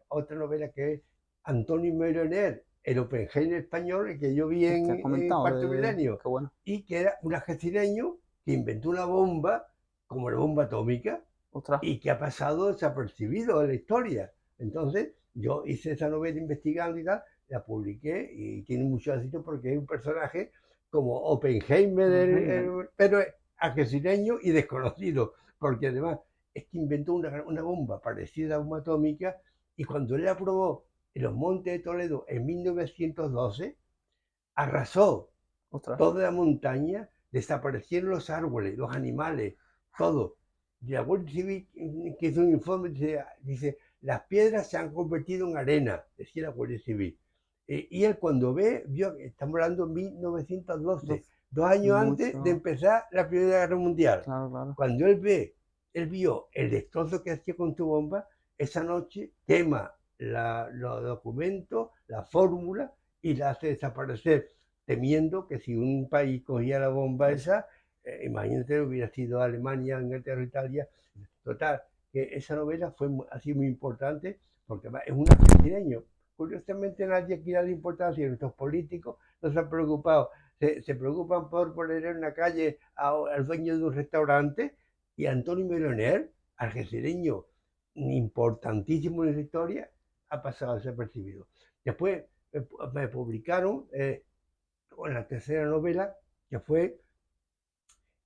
otra novela que es Antonio Meroner, el Oppenheimer español, el que yo vi El que has en comentado, Cuarto Milenio, qué bueno. y que era un algecireño que inventó una bomba, como la bomba atómica, Ostras, y que ha pasado desapercibido en la historia. Entonces, yo hice esa novela investigando y tal, la publiqué y tiene mucho éxito porque es un personaje como Oppenheimer, Oppenheimer. pero algecireño y desconocido, porque además es que inventó una bomba parecida a una bomba atómica, y cuando él la probó en los Montes de Toledo en 1912, arrasó Ostras, toda la montaña, desaparecieron los árboles, los animales, todo. Y la Guardia Civil, que hizo un informe, dice, las piedras se han convertido en arena, decía la Guardia Civil. Y él cuando vio, estamos hablando de 1912, 12. 2 años antes de Mucho. empezar la Primera Guerra Mundial. Claro, claro. Cuando él vio el destrozo que hacía con su bomba, esa noche quema los documentos, la fórmula, y la hace desaparecer, temiendo que si un país cogía la bomba Eso. esa, imagínate, hubiera sido Alemania, Inglaterra, Italia. Total, que esa novela ha sido muy importante porque es un argentino. Curiosamente nadie quiere darle importancia, nuestros políticos no se han preocupado. Se preocupan por poner en la calle al dueño de un restaurante, y Antonio Meloner, algecireño importantísimo en la historia, ha pasado desapercibido. Después, me publicaron con la tercera novela, que fue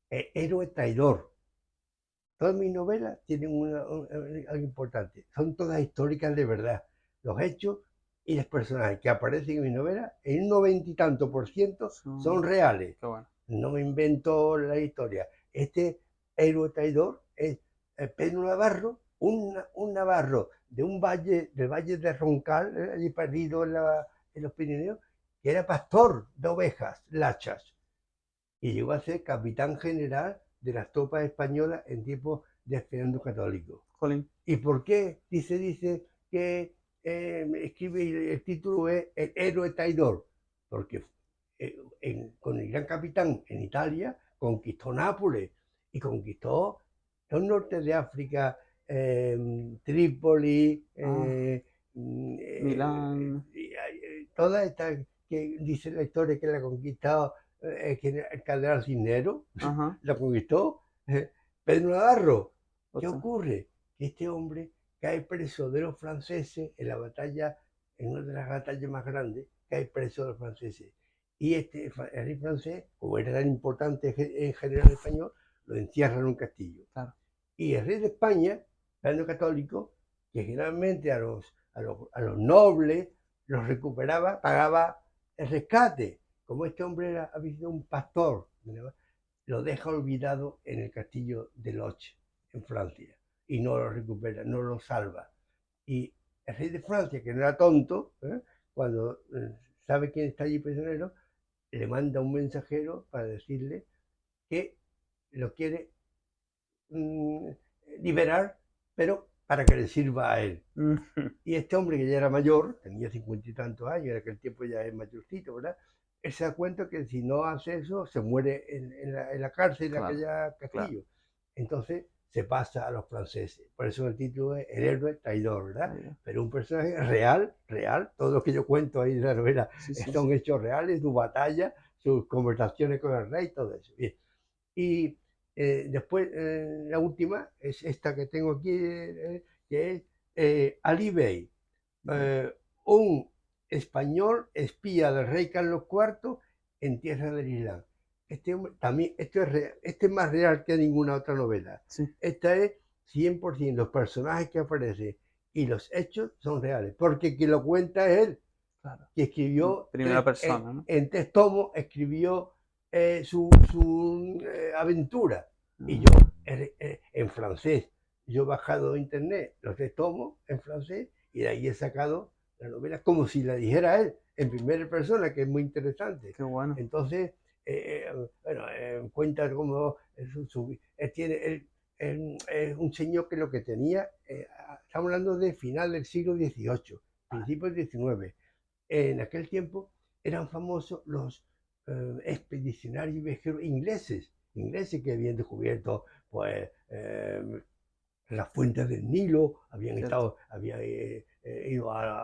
Héroe Traidor. Todas mis novelas tienen algo importante. Son todas históricas de verdad. Los hechos y los personajes que aparecen en mis novelas, en un 90 y tanto% son reales. Qué bueno. No me invento la historia. Este Héroe Traidor es Pedro Navarro, un navarro de un valle, del valle de Roncal, allí perdido en los Pirineos, que era pastor de ovejas, lachas, y llegó a ser capitán general de las tropas españolas en tiempos de Fernando Católico. Jolín. ¿Y por qué? Dice que escribe el título es El héroe traidor, porque con el gran capitán en Italia conquistó Nápoles y conquistó el norte de África, Trípoli, Milán. toda esta que dice la historia que la ha conquistado el cardenal Cisneros, Ajá. la conquistó Pedro Navarro. ¿Qué Hostia. ocurre? Que este hombre cae preso de los franceses en la batalla, en una de las batallas más grandes, cae preso de los franceses. Y el rey francés, como era tan importante en general español, lo encierra en un castillo. Claro. Y el rey de España, siendo católico, que generalmente a los nobles los recuperaba, pagaba el rescate. Como este hombre había sido un pastor, ¿no? Lo deja olvidado en el castillo de Loche, en Francia, y no lo recupera, no lo salva. Y el rey de Francia, que no era tonto, cuando sabe quién está allí prisionero, le manda un mensajero para decirle que lo quiere liberar, pero para que le sirva a él. Y este hombre, que ya era mayor, tenía 50 y tantos años, en aquel tiempo ya es mayorcito, ¿verdad? Él se da cuenta que si no hace eso, se muere en la cárcel de aquel castillo. Claro. Entonces se pasa a los franceses. Por eso el título es El héroe traidor, ¿verdad? Pero un personaje real, todo lo que yo cuento ahí de la novela son hechos reales, su batalla, sus conversaciones con el rey, todo eso. Bien. Y después, la última es esta que tengo aquí, que es Ali Bey, un español espía del rey Carlos IV en tierra del Islam. También, este es más real que ninguna otra novela. Sí. Esta es 100%, los personajes que aparecen y los hechos son reales, porque quien lo cuenta es él, claro, que escribió primera persona, ¿no? En 3 tomos, escribió su aventura. Y yo, en francés, yo he bajado de internet los 3 tomos en francés y de ahí he sacado la novela como si la dijera él, en primera persona, que es muy interesante. Qué bueno. Entonces, cuenta cómo tiene un señor que lo que tenía, estamos hablando de final del siglo XVIII, principios del XIX. En aquel tiempo eran famosos los expedicionarios viajeros ingleses que habían descubierto pues las fuentes del Nilo, habían ido a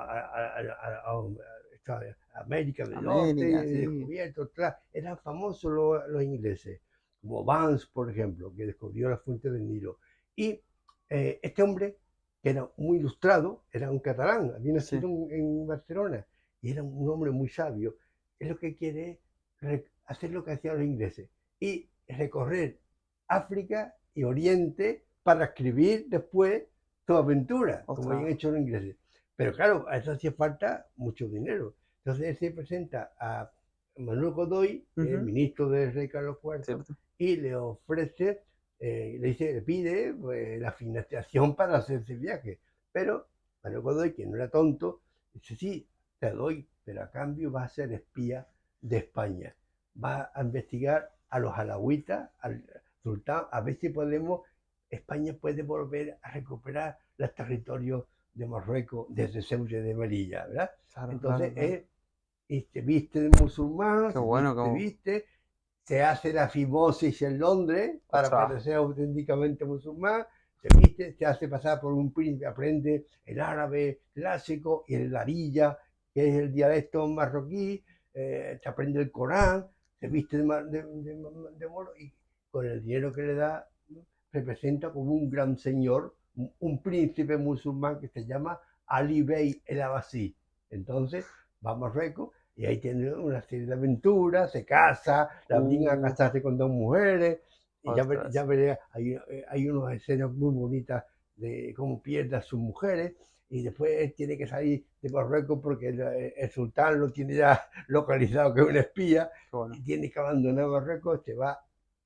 América del Norte, descubierto, eran famosos los ingleses, como Vance, por ejemplo, que descubrió las fuentes del Nilo. Y este hombre, que era muy ilustrado, era un catalán, había nacido en Barcelona, y era un hombre muy sabio. Es lo que quiere hacer lo que hacían los ingleses, y recorrer África y Oriente para escribir después su aventura, como habían hecho los ingleses. Pero claro, a eso hacía falta mucho dinero. Entonces él se presenta a Manuel Godoy, el ministro del rey Carlos IV, y le ofrece, le pide la financiación para hacer ese viaje. Pero Manuel Godoy, que no era tonto, dice: sí, te doy, pero a cambio vas a ser espía de España. Va a investigar a los alauitas, al sultán, a ver si España puede volver a recuperar los territorios de Marruecos desde Ceuta de Melilla, ¿verdad? Claro, entonces, claro. Y se viste de musulmán, se hace la fimosis en Londres para parecer auténticamente musulmán, se hace pasar por un príncipe, aprende el árabe clásico y el darilla, que es el dialecto marroquí, se aprende el Corán, se viste de moro, y con el dinero que le da representa como un gran señor, un príncipe musulmán que se llama Ali Bey el Abbasí. Entonces va a Marruecos y ahí tiene una serie de aventuras, se casa, la obligan a Uh, casarse con dos mujeres, y ya ostras. veré, hay unas escenas muy bonitas de cómo pierde a sus mujeres, y después él tiene que salir de Marruecos porque el sultán lo tiene ya localizado que es un espía, Qué bueno. y tiene que abandonar Marruecos, se va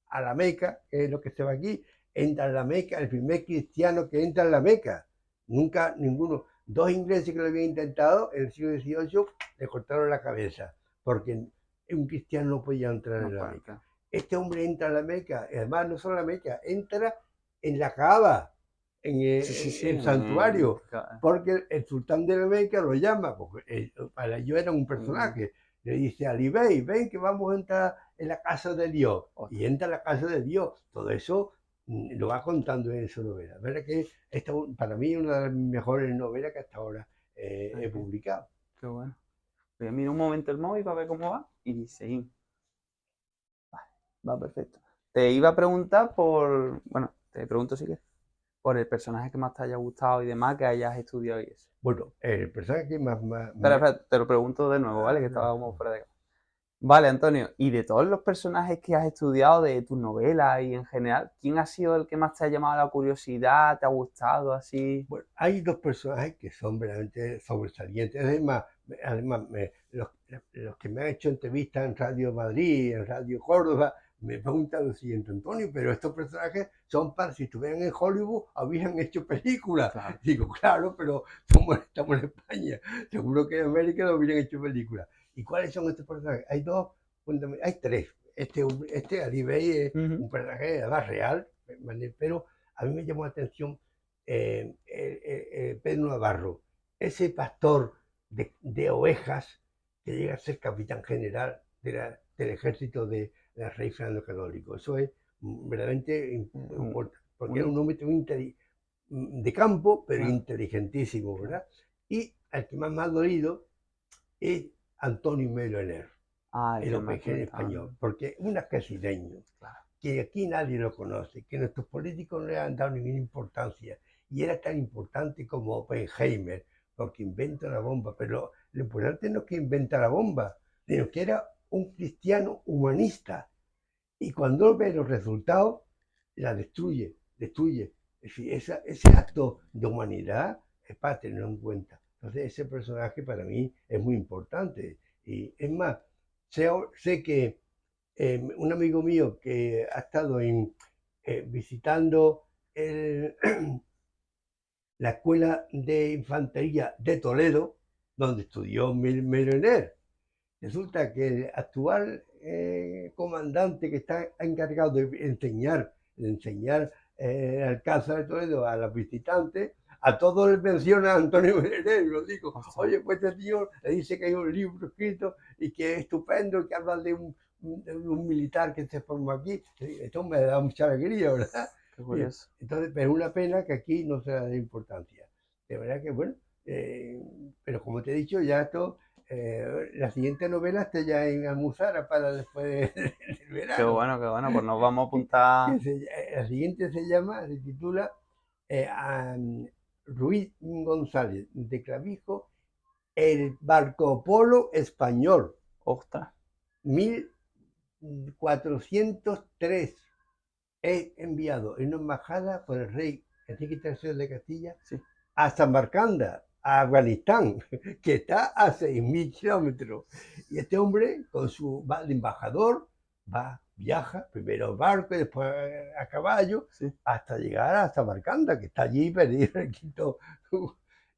a la Meca, que es lo que se va aquí, entra en la Meca, el primer cristiano que entra en la Meca. Nunca ninguno. Dos ingleses que lo habían intentado en el siglo XVIII le cortaron la cabeza, porque un cristiano no podía entrar No en la puede Meca. entrar. Este hombre entra en la Meca, y además no solo en la Meca, entra en la Kaaba, en Sí, sí, sí. el santuario, porque el sultán de la Meca lo llama, porque para ellos era un Mm, personaje. Le dice a Ali Bey, ven que vamos a entrar en la casa de Dios. Y ostras. entra en la casa de Dios. Todo eso lo va contando en su novela. ¿Verdad que esta para mí es una de las mejores novelas que hasta ahora he Qué, publicado? qué bueno. Voy a mirar un momento el móvil para ver cómo va y seguimos. Vale, va perfecto. Te iba a preguntar por, bueno, te pregunto si quieres, por el personaje que más te haya gustado y demás, que hayas estudiado y eso. Bueno, el personaje que Espera, espera, te lo pregunto de nuevo, ¿vale? Que estábamos fuera de casa. Vale, Antonio, y de todos los personajes que has estudiado de tus novelas y en general, ¿quién ha sido el que más te ha llamado la curiosidad, te ha gustado así? Bueno, hay dos personajes que son verdaderamente sobresalientes. Además los que me han hecho entrevistas en Radio Madrid, en Radio Córdoba, me preguntan lo siguiente, Antonio, pero estos personajes son para si estuvieran en Hollywood, habían hecho películas. Claro. Digo, claro, pero estamos en España, seguro que en América no hubieran hecho películas. ¿Y cuáles son estos personajes? Hay dos, hay tres. Este Ali Bey es Ujú. un personaje además real, pero a mí me llamó la atención Pedro Navarro, ese pastor ovejas que llega a ser capitán general del ejército del rey Fernando Católico. Eso es verdaderamente Un, importante, porque era un un hombre de campo, pero claro, inteligentísimo, claro. ¿verdad? Y al que más me ha dolido es Antonio Melo Ener, Ah, el el que me has OPG en comentado, español, ¿no? porque es un brasileño Claro. que aquí nadie lo conoce, que nuestros políticos no le han dado ninguna importancia. Y era tan importante como Oppenheimer, porque inventa la bomba. Pero lo importante no es que inventa la bomba, sino que era un cristiano humanista. Y cuando ve los resultados, la destruye. Es decir, ese acto de humanidad es para tenerlo en cuenta. Entonces, ese personaje para mí es muy importante. Y es más, sé que un amigo mío que ha estado visitando el, la Escuela de Infantería de Toledo, donde estudió Mironer. Resulta que el actual comandante que está encargado de enseñar el Alcázar de Toledo a los visitantes, a todos les menciona a Antonio Mironer. Y lo digo, Ostras, oye, pues este tío le dice que hay un libro escrito y que es estupendo, que habla de un militar que se formó aquí. Esto me da mucha alegría, ¿verdad? qué Bien, curioso. entonces, pero es una pena que aquí no se le dé importancia. De verdad que, bueno, eh, pero como te he dicho, ya esto, la siguiente novela está ya en Almuzara para después del verano. Qué bueno, pues nos vamos a apuntar. La siguiente se titula Ruiz González de Clavijo, El Barco Polo Español, Ostras, 1403. He enviado en una embajada por el rey Enrique III de Castilla sí. a Samarcanda, a Afganistán, que está a 6.000 kilómetros. Y este hombre, con su va de embajador, viaja, primero en barco y después a caballo, Sí. hasta llegar a Samarcanda, que está allí perdido en el quinto.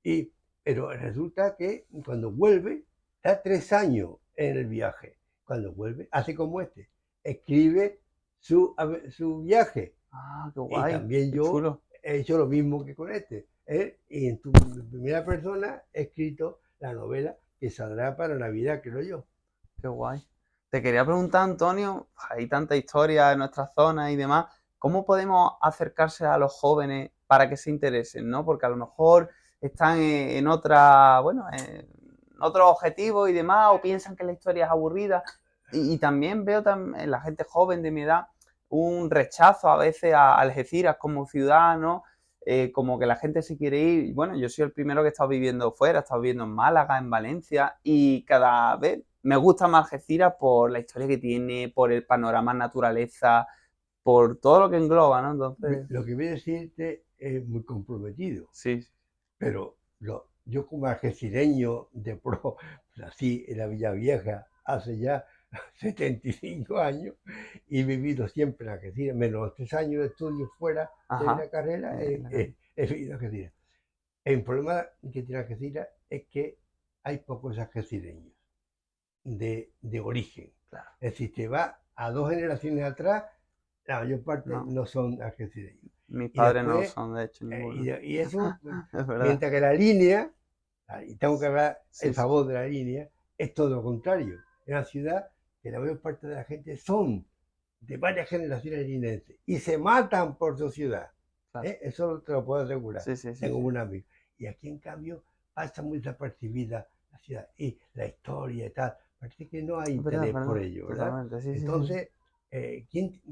Y, pero resulta que cuando vuelve, está 3 años en el viaje. Cuando vuelve, hace como este, escribe su viaje. Ah, qué Y guay, también qué yo chulo, he hecho lo mismo que con este. Y en tu primera persona he escrito la novela que saldrá para Navidad, creo yo. qué guay. Te quería preguntar, Antonio, hay tanta historia en nuestra zona y demás, ¿cómo podemos acercarse a los jóvenes para que se interesen, ¿no? Porque a lo mejor están en otra, bueno, en otros objetivos y demás, o piensan que la historia es aburrida. Y también veo en la gente joven de mi edad un rechazo a veces a Algeciras como ciudad, ¿no? como que la gente se quiere ir. Bueno, yo soy el primero que he estado viviendo fuera, he estado viviendo en Málaga, en Valencia, y cada vez me gusta más Algeciras por la historia que tiene, por el panorama naturaleza, por todo lo que engloba, ¿no? Entonces, Lo que voy a decirte es muy comprometido, sí, pero yo como algecireño de pro, nací en la Villa Vieja hace ya 75 años y he vivido siempre en Algeciras, menos los 3 años de estudio fuera de ajá. la carrera, he vivido en Algeciras. El problema que tiene Algeciras es que hay pocos algecireños de origen. Claro, Es decir, te va a 2 generaciones atrás, la mayor parte no. no son algecireños. Mis Y padres no después, son, de hecho, ninguno. y eso, Es verdad. mientras que la línea, y tengo que hablar Sí, en sí, favor de la línea, es todo lo contrario. Es una ciudad que la mayor parte de la gente son de varias generaciones linenses y se matan por su ciudad. claro. Eso te lo puedo asegurar. Sí, sí, sí, Tengo sí. un amigo. Y aquí, en cambio, pasa muy desapercibida la ciudad y la historia y tal. Parece que no hay Es interés por verdad, ello, ¿verdad? totalmente, sí, sí, sí, sí. Entonces,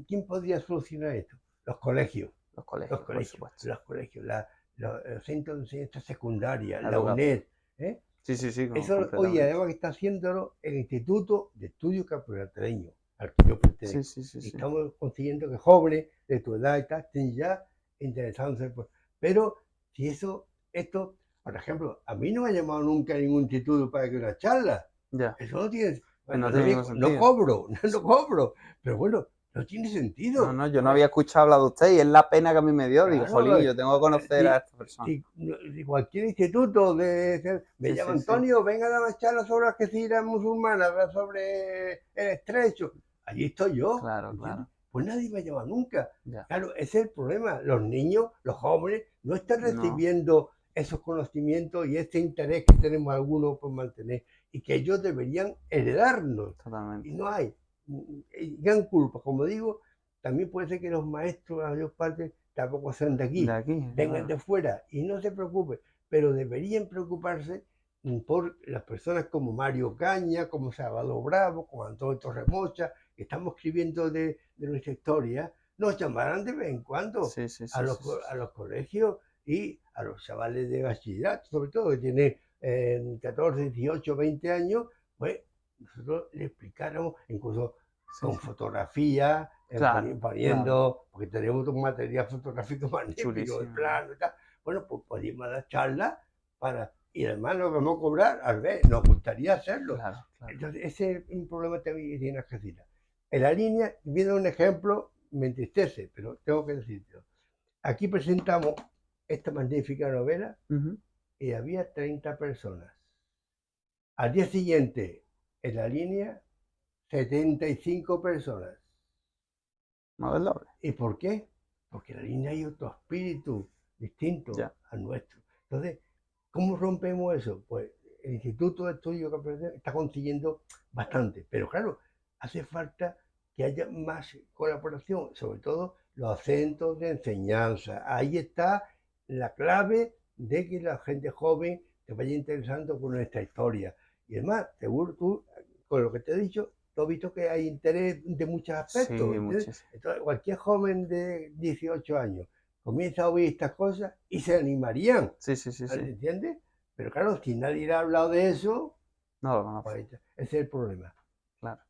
¿quién podría solucionar esto? Los colegios, Los los colegios, por colegios, supuesto. los colegios, los centros de enseñanza secundaria, La la UNED. educación. ¿eh? Sí, sí, sí, Eso hoy completamente. además que está haciéndolo el Instituto de Estudios Campestres al que yo Sí, pertenezco. sí, sí, Y sí. estamos consiguiendo que jóvenes de tu edad y tal estén ya interesándose por... Pero si esto, por ejemplo, a mí no me ha llamado nunca a ningún instituto para que una charla. Ya. Eso no tiene... Que no Bueno, tiene ningún no sentido. cobro, no cobro. Pero bueno, no tiene No, sentido. no, yo no ¿Sabes? había escuchado hablar de usted y es la pena que a mí me dio. Digo, Claro, jolín, yo tengo que conocer a si, esta persona. si cualquier instituto me Sí, llama sí, sí. Antonio, venga a dar una charla sobre Algeciras musulmana, sobre el estrecho, allí estoy yo, Claro, ¿entiendes? claro. Pues nadie me llama nunca. Ya. Claro, ese es el problema. Los niños, los jóvenes, no están No, recibiendo esos conocimientos y ese interés que tenemos algunos por mantener y que ellos deberían heredarnos. Y totalmente. no hay. Gran culpa, como digo, también puede ser que los maestros, la mayor parte, tampoco sean de De aquí, aquí, vengan claro. de fuera y no se preocupen, pero deberían preocuparse por las personas como Mario Caña, como Salvador Bravo, como Antonio Torremocha, que estamos escribiendo de nuestra historia, nos llamarán de vez en cuando Sí, sí, a sí, los, sí, sí, a sí. los colegios y a los chavales de bachillerato, sobre todo que tienen 14, 18, 20 años, pues nosotros le explicáramos, incluso Sí, con sí. fotografía, Claro, claro. poniendo, porque tenemos un material fotográfico magnífico, de Chulísimo, ¿no? plano y tal. Bueno, pues podríamos dar charlas y además nos vamos a cobrar, al ver, nos gustaría hacerlo. Claro, claro. Entonces, ese es un problema también que tiene Algeciras. En la línea, viendo un ejemplo, me entristece, pero tengo que decirlo. Aquí presentamos esta magnífica novela Ujú. y había 30 personas. Al día siguiente, en la línea, 75 personas. Más del doble. ¿Y por qué? Porque en la línea hay otro espíritu distinto Ya. al nuestro. Entonces, ¿cómo rompemos eso? Pues el Instituto de Estudio Campeonato está consiguiendo bastante, pero claro, hace falta que haya más colaboración, sobre todo los centros de enseñanza. Ahí está la clave de que la gente joven se vaya interesando por nuestra historia. Y además, seguro tú, con lo que te he dicho, tú has visto que hay interés de muchos Sí, aspectos. ¿Entiendes? muchísimo. Entonces, cualquier joven de 18 años comienza a oír estas cosas y se animarían, Sí, sí, sí, sí. ¿entiendes? Pero claro, si nadie le ha hablado de eso, No lo conozco. pues ese es el problema. Claro.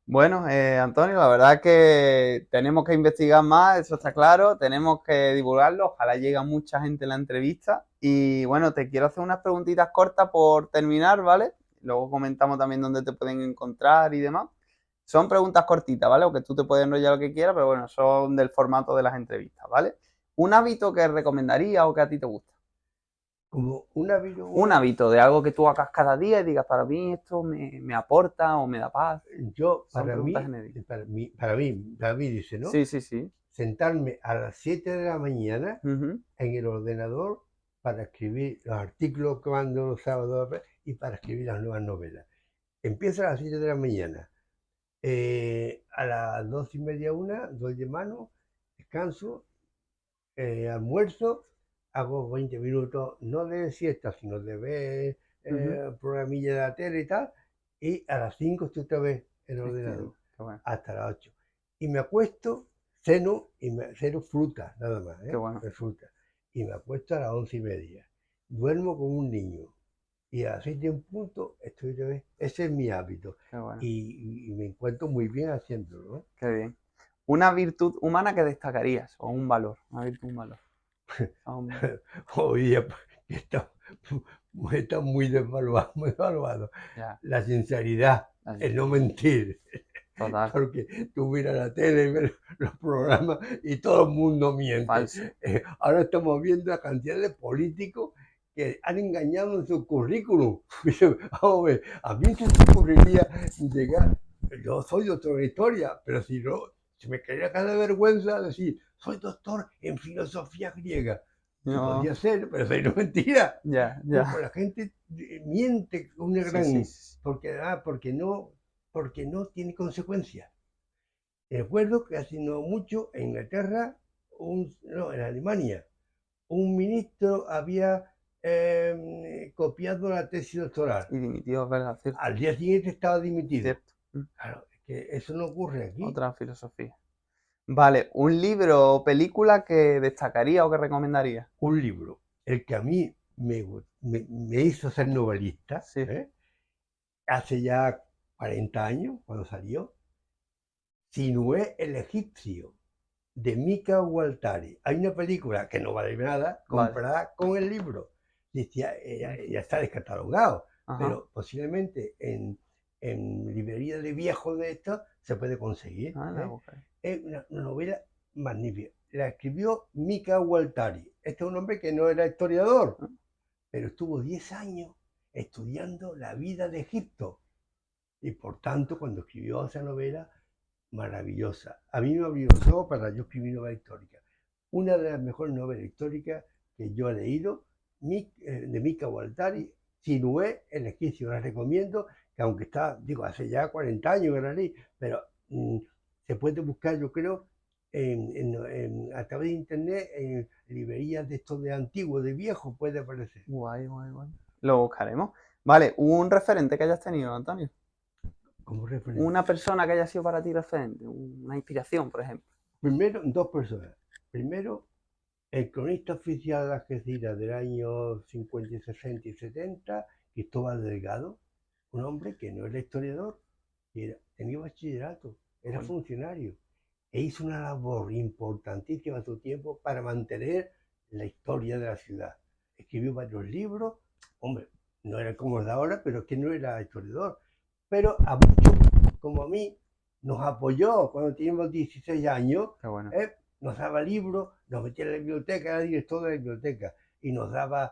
Bueno, Antonio, la verdad que tenemos que investigar más, eso está claro, tenemos que divulgarlo, ojalá llegue mucha gente en la entrevista. Y bueno, te quiero hacer unas preguntitas cortas por terminar, ¿vale? Luego comentamos también dónde te pueden encontrar y demás. Son preguntas cortitas, ¿vale? Porque tú te puedes enrollar lo que quieras, pero bueno, son del formato de las entrevistas, ¿vale? ¿Un hábito que recomendaría o que a ti te gusta? Como un hábito, Un hábito de algo que tú hagas cada día y digas, para mí esto me aporta o me da paz. yo, Son preguntas genéricas. para mí dice, ¿no? Sí, sí, sí. Sentarme a las 7 de la mañana Ujú. en el ordenador para escribir los artículos que mando los sábados y para escribir las nuevas novelas. Empiezo a las 7 de la mañana. A las 2:30, doy de mano, descanso, almuerzo, hago 20 minutos, no de siesta, sino de ver Ujú. programilla de la tele y tal, y a las 5 estoy otra vez en el Escribiendo. ordenador, Qué bueno. hasta las 8. Y me acuesto ceno, ceno fruta, nada más, Qué bueno, de fruta. Y me acuesto a las 11:30. Duermo con un niño. Y a las 7 en punto estoy otra vez. Ese es mi hábito. qué bueno, Y me encuentro muy bien haciéndolo, ¿no? qué bien. Una virtud humana que destacarías, o un valor, una virtud, un valor. Hombre, Hoy día pues, está, está muy desvaluado, muy desvaluado. ya, La sinceridad, así, el no mentir. total, Porque tú miras la tele, ves los programas y todo el mundo miente. falso. Ahora estamos viendo la cantidad de políticos que han engañado en su currículum. Vamos a ver, a mí se me ocurriría llegar, yo soy doctor en historia, pero si no, se me caería cada vergüenza decir, soy doctor en filosofía griega. Que No, podría ser, pero eso no es mentira. ya, Pues ya. la gente miente con una Sí, sí, gran, sí. porque no tiene consecuencias. Recuerdo que hace no mucho en Inglaterra, no, en Alemania, un ministro había copiado la tesis doctoral. Y dimitió, es verdad, cierto, Al día siguiente estaba dimitido. cierto. Mm, Claro, es que eso no ocurre aquí. otra filosofía. Vale, un libro o película que destacaría o que recomendaría. Un libro, el que a mí me hizo ser novelista, Sí, hace ya 40 años, cuando salió, Sinué el egipcio, de Mika Waltari. Hay una película que no vale nada vale. comparada con el libro. Dice, ya está descatalogado, Ajá. pero posiblemente en librería de viejos de esto se puede conseguir. Ah, la buscaré. Es una novela magnífica. La escribió Mika Waltari. Este es un hombre que no era historiador, Ah, pero estuvo 10 años estudiando la vida de Egipto. Y por tanto, cuando escribió esa novela, maravillosa. A mí me abrió los ojos para yo escribir novela histórica. Una de las mejores novelas históricas que yo he leído, de Mika Waltari, Sinué, el egipcio. La recomiendo, que aunque está, digo, hace ya 40 años que la leí, pero se puede buscar, yo creo, a través de internet, en librerías de estos de antiguos, de viejos, puede aparecer. guay, guay, guay. Lo buscaremos. Vale, un referente que hayas tenido, Antonio. Como referente. Una persona que haya sido para ti referente, una inspiración, por ejemplo. Primero, dos personas. Primero, el cronista oficial de Algeciras del año 50, 60 y 70, Cristóbal Delgado, un hombre que no era historiador, tenía bachillerato, era Bueno, funcionario, e hizo una labor importantísima a su tiempo para mantener la historia de la ciudad. Escribió varios libros, hombre, no era como los de ahora, pero que no era historiador. Pero a muchos, como a mí, nos apoyó cuando teníamos 16 años, qué bueno. nos daba libros, nos metía en la biblioteca, era director de la biblioteca, y nos daba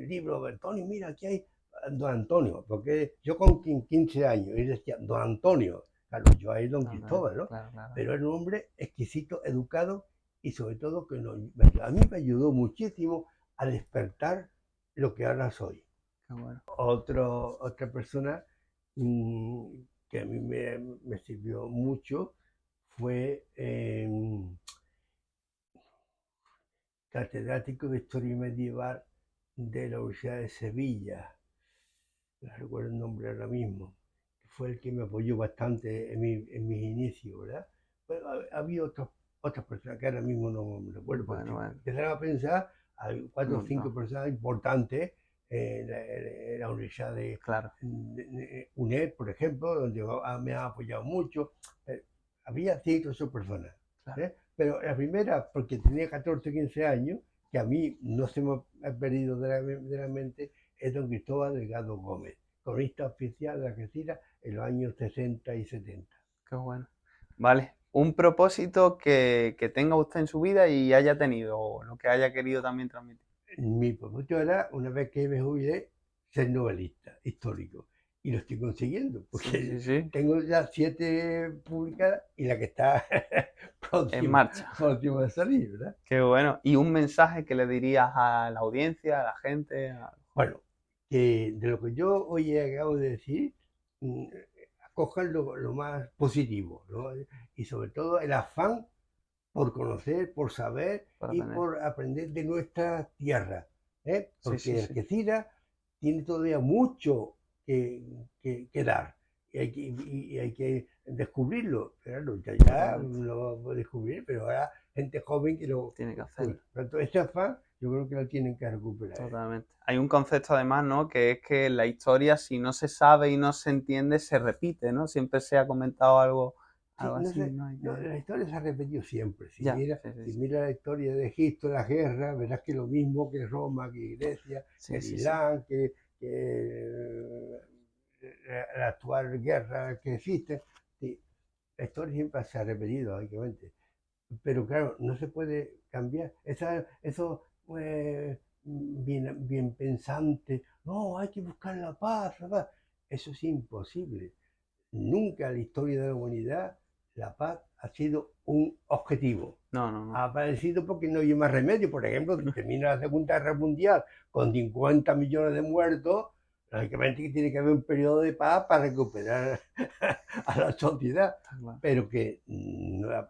libros. Antonio, mira, aquí hay don Antonio, porque yo con 15 años, y decía, don Antonio, claro, yo ahí don Hombre, Cristóbal, ¿no? claro, claro. Pero era un hombre exquisito, educado, y sobre todo que a mí me ayudó muchísimo a despertar lo que ahora soy. Qué bueno. Otra persona que a mí me sirvió mucho fue catedrático de Historia Medieval de la Universidad de Sevilla. No recuerdo el nombre ahora mismo. Fue el que me apoyó bastante en mis inicios, ¿verdad? Pero había otras personas que ahora mismo no me recuerdo, pero Bueno, si bueno, empezaba a pensar, hay un 4 o 5 montón. personas importantes en la Universidad Claro, de UNED, por ejemplo, donde me han apoyado mucho. Había 5 o 6 personas. claro. Pero la primera, porque tenía 14 o 15 años, que a mí no se me ha perdido de la mente, es don Cristóbal Delgado Gómez, cronista oficial de Algeciras en los años 60 y 70. Qué bueno. Vale, un propósito que tenga usted en su vida y haya tenido, o lo que haya querido también transmitir. Mi propósito era, una vez que me jubilé, ser novelista histórico. Y lo estoy consiguiendo, Sí, porque sí, sí. tengo ya 7 publicadas y la que está En próxima, marcha. próxima a salir, ¿verdad? Qué bueno. ¿Y un mensaje que le dirías a la audiencia, a la gente? Bueno, que de lo que yo hoy acabo de decir, mm, acojan lo más positivo, ¿no? Y sobre todo el afán por conocer, por saber Para y tener. por aprender de nuestra tierra, Sí, sí, porque sí. Algeciras tiene todavía mucho que dar y hay que descubrirlo. Claro, ya Totalmente. lo puedo descubrir, pero ahora gente joven que lo Tiene que descubre. hacerlo. Por tanto, ese afán yo creo que lo tienen que recuperar. Totalmente. Hay un concepto además, ¿no? Que es que la historia, si no se sabe y no se entiende, se repite, ¿no? Siempre se ha comentado algo, Sí, algo no así, sé, ¿no? Hay no, que... la historia se ha repetido siempre. Ya, sí, sí, Si sí. mira la historia de Egipto, la guerra, verás que lo mismo que Roma, que Grecia, que Sí, el sí, sí. Islam, que la actual guerra que existe. Sí, la historia siempre se ha repetido, lógicamente. Pero claro, no se puede cambiar. Eso bien pensante, no, hay que buscar la paz, la paz. Eso es imposible. Nunca en la historia de la humanidad la paz ha sido un objetivo. No, no, no. Ha aparecido porque no hay más remedio. Por ejemplo, si termina la Segunda Guerra Mundial con 50 millones de muertos, lógicamente que tiene que haber un periodo de paz para recuperar a la sociedad. Está claro. Pero que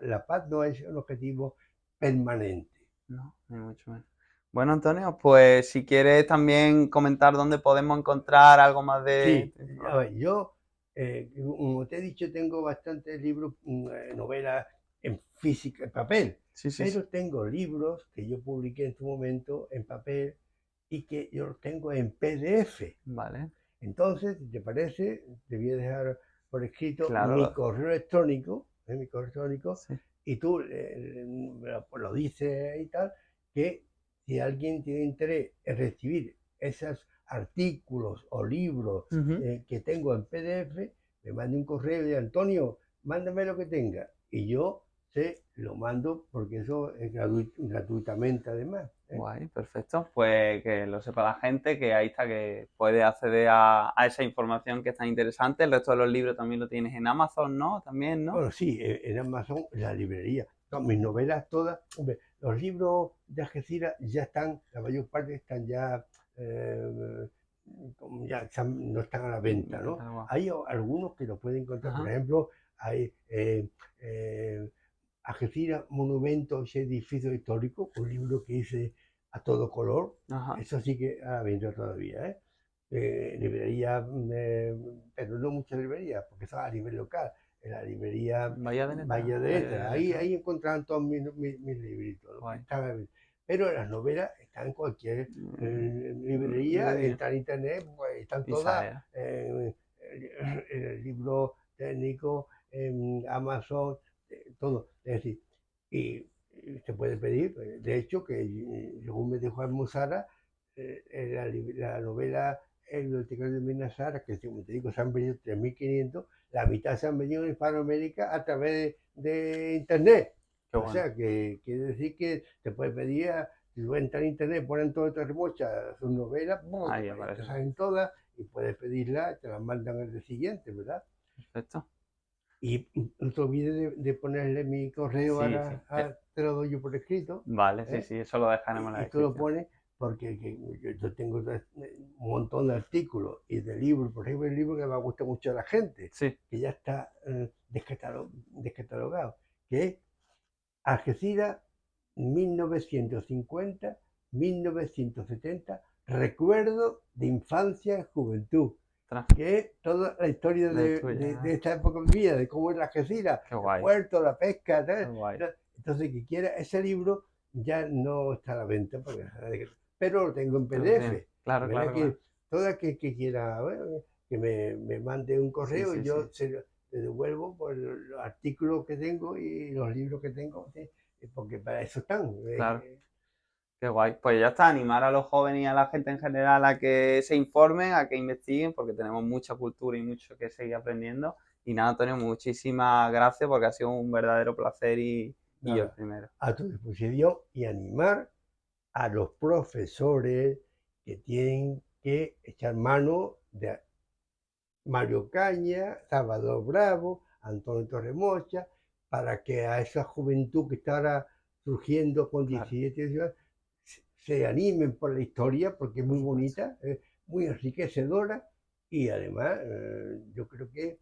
la paz no es un objetivo permanente. No, ni mucho menos. Bueno, Antonio, pues si quieres también comentar dónde podemos encontrar algo más de Sí, tu a información. ver, yo, como te he dicho, tengo bastantes libros, novelas en física, en papel, Sí, sí, sí. pero tengo libros que yo publiqué en su momento en papel y que yo los tengo en PDF. Vale, Entonces, si te parece, te voy a dejar por escrito claro, mi correo electrónico, sí. y tú lo dices y tal, que si alguien tiene interés en recibir esos artículos o libros Ujú. que tengo en PDF, me mande un correo de Antonio, mándame lo que tenga. Y yo se lo mando porque eso es gratuitamente además. ¿Eh? Guay, perfecto. Pues que lo sepa la gente, que ahí está, que puede acceder a esa información que es tan interesante. El resto de los libros también lo tienes en Amazon, ¿no? También, ¿no? Bueno, sí, en Amazon, en la librería. No, mis novelas todas, hombre, los libros de Algeciras ya están, la mayor parte están ya, no están a la venta, ¿no? Guau. Hay algunos que lo pueden encontrar, por Ajá, ejemplo, hay Algeciras, Monumentos y Edificios Históricos, un libro que hice a todo color, ajá. eso sí que a la venta todavía, ¿eh? Librería, pero no muchas librerías, porque son a nivel local. En la librería Bahía de Letra. Valle de Bahía Letras, de ahí, Letra. ahí encontraban todos mis libritos, ¿no? Guay. Pero las novelas están en cualquier librería, Librería. entran en internet, pues están Y todas sale. en el libro técnico, en Amazon, todo. Es decir, y se puede pedir, de hecho, que según me dijo Almuzara, la novela El bibliotecario de Minasara, que como te digo, se han vendido 3.500, la mitad se han vendido en Hispanoamérica a través de Internet. Qué O bueno. sea, que quiere decir que se puede pedir, si tú entras en Internet, ponen todo Torremocha, sus novelas, ¡bum! Ahí Te aparece. salen todas y puedes pedirla, te las mandan al día siguiente, ¿verdad? Perfecto. Y no te olvides de ponerle mi correo, Sí, sí. ahora, te lo doy yo por escrito, Vale, sí, ¿eh? sí, eso lo dejaremos en la Y tú lo descripción. pones porque yo tengo un montón de artículos y de libros, por ejemplo, el libro que me gusta mucho a la gente, Sí, que ya está descatalogado, que es Algeciras 1950-1970, recuerdo de infancia y juventud, ostras, que es toda la historia de de tuya. esta época mía, de cómo es la Algeciras, Qué el guay, puerto, la pesca, qué tal. guay. Entonces, que quiera ese libro ya no está a la venta, pero lo tengo en Tú lo tienes. PDF. De Claro, manera claro, claro. que toda que quiera, bueno, que me mande un Sí, correo y sí, sí. le devuelvo por los artículos que tengo y los libros que tengo, ¿sí? Porque para eso están. Claro. Qué guay. Pues ya está, animar a los jóvenes y a la gente en general a que se informen, a que investiguen, porque tenemos mucha cultura y mucho que seguir aprendiendo. Y nada, Antonio, muchísimas gracias porque ha sido un verdadero placer y yo el Nada, primero. a tu disposición y animar a los profesores que tienen que echar mano de Mario Caña, Salvador Bravo, Antonio Torremocha, para que a esa juventud que está ahora surgiendo con Claro, 17 años se animen por la historia, porque es por muy supuesto. bonita, muy enriquecedora, y además yo creo que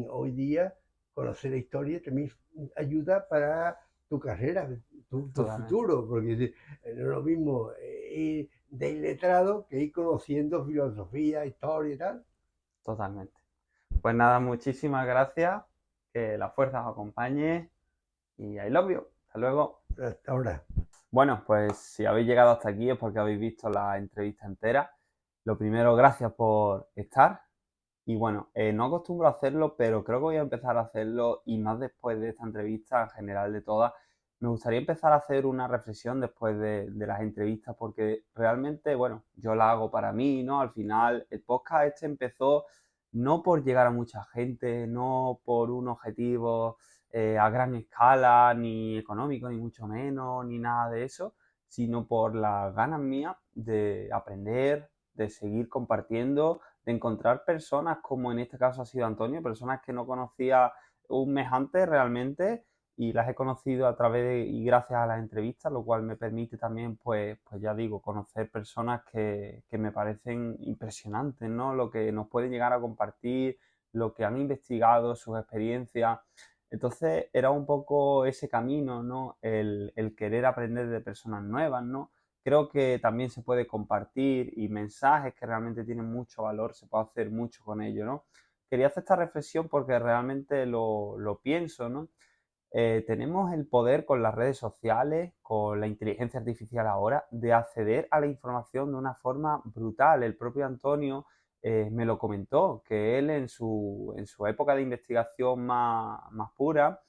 hoy día conocer la historia también ayuda para tu carrera, tu Totalmente, futuro, porque no es lo mismo ir de iletrado que ir conociendo filosofía, historia y tal. totalmente. Pues nada, muchísimas gracias, que la fuerza os acompañe y I love you. Hasta luego. Hasta ahora. Bueno, pues si habéis llegado hasta aquí es porque habéis visto la entrevista entera. Lo primero, gracias por estar. Y bueno, no acostumbro a hacerlo, pero creo que voy a empezar a hacerlo y más después de esta entrevista, en general de todas. Me gustaría empezar a hacer una reflexión después de las entrevistas porque realmente, bueno, yo la hago para mí, ¿no? Al final, el podcast este empezó no por llegar a mucha gente, no por un objetivo a gran escala, ni económico, ni mucho menos, ni nada de eso, sino por las ganas mías de aprender, de seguir compartiendo, de encontrar personas como en este caso ha sido Antonio, personas que no conocía un mes antes realmente y las he conocido a través y gracias a las entrevistas, lo cual me permite también, pues ya digo, conocer personas que me parecen impresionantes, ¿no? Lo que nos pueden llegar a compartir, lo que han investigado, sus experiencias. Entonces era un poco ese camino, ¿no? El querer aprender de personas nuevas, ¿no? Creo que también se puede compartir y mensajes que realmente tienen mucho valor, se puede hacer mucho con ello, ¿no? Quería hacer esta reflexión porque realmente lo pienso, ¿no? Tenemos el poder con las redes sociales, con la inteligencia artificial ahora, de acceder a la información de una forma brutal. El propio Antonio me lo comentó, que él en su época de investigación más pura,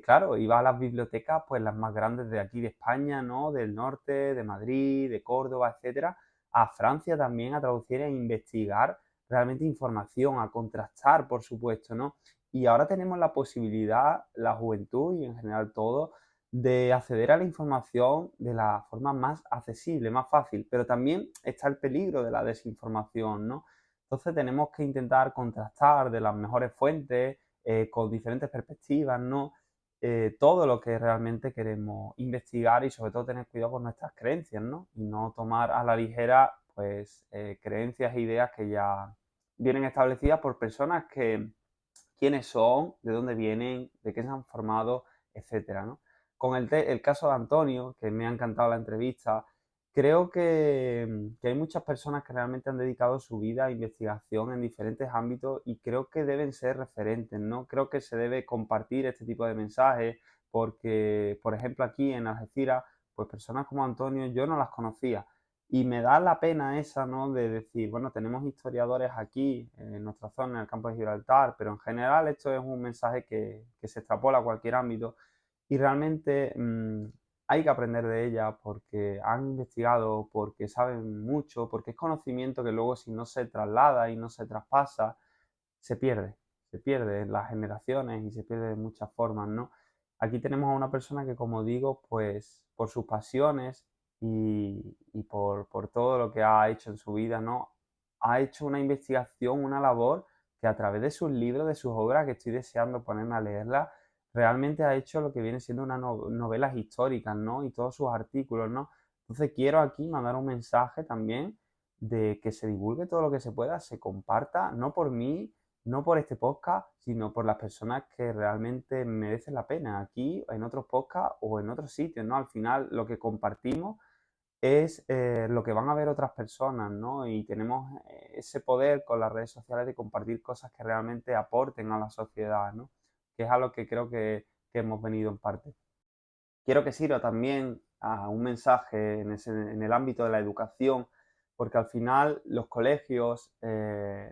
claro, iba a las bibliotecas, pues las más grandes de aquí de España, ¿no? Del norte, de Madrid, de Córdoba, etcétera, a Francia también a traducir e investigar realmente información, a contrastar, por supuesto, ¿no? Y ahora tenemos la posibilidad, la juventud y en general todo, de acceder a la información de la forma más accesible, más fácil, pero también está el peligro de la desinformación, ¿no? Entonces tenemos que intentar contrastar de las mejores fuentes, con diferentes perspectivas, ¿no? Todo lo que realmente queremos investigar y sobre todo tener cuidado con nuestras creencias, ¿no? Y no tomar a la ligera, pues, creencias e ideas que ya vienen establecidas por personas que quiénes son, de dónde vienen, de qué se han formado, etcétera, ¿no? Con el caso de Antonio, que me ha encantado la entrevista, creo que hay muchas personas que realmente han dedicado su vida a investigación en diferentes ámbitos y creo que deben ser referentes, ¿no? Creo que se debe compartir este tipo de mensajes porque, por ejemplo, aquí en Algeciras, pues personas como Antonio yo no las conocía y me da la pena esa, ¿no? De decir, bueno, tenemos historiadores aquí en nuestra zona, en el campo de Gibraltar, pero en general esto es un mensaje que se extrapola a cualquier ámbito y realmente hay que aprender de ella porque han investigado, porque saben mucho, porque es conocimiento que luego si no se traslada y no se traspasa, se pierde en las generaciones y se pierde de muchas formas, ¿no? Aquí tenemos a una persona que, como digo, pues por sus pasiones y por todo lo que ha hecho en su vida, ¿no? Ha hecho una investigación, una labor que a través de sus libros, de sus obras, que estoy deseando ponerme a leerlas, realmente ha hecho lo que viene siendo unas novelas históricas, ¿no? Y todos sus artículos, ¿no? Entonces quiero aquí mandar un mensaje también de que se divulgue todo lo que se pueda, se comparta, no por mí, no por este podcast, sino por las personas que realmente merecen la pena, aquí, en otros podcasts o en otros sitios, ¿no? Al final lo que compartimos es lo que van a ver otras personas, ¿no? Y tenemos ese poder con las redes sociales de compartir cosas que realmente aporten a la sociedad, ¿no? Que es a lo que creo que hemos venido en parte. Quiero que sirva también a un mensaje en el ámbito de la educación, porque al final los colegios,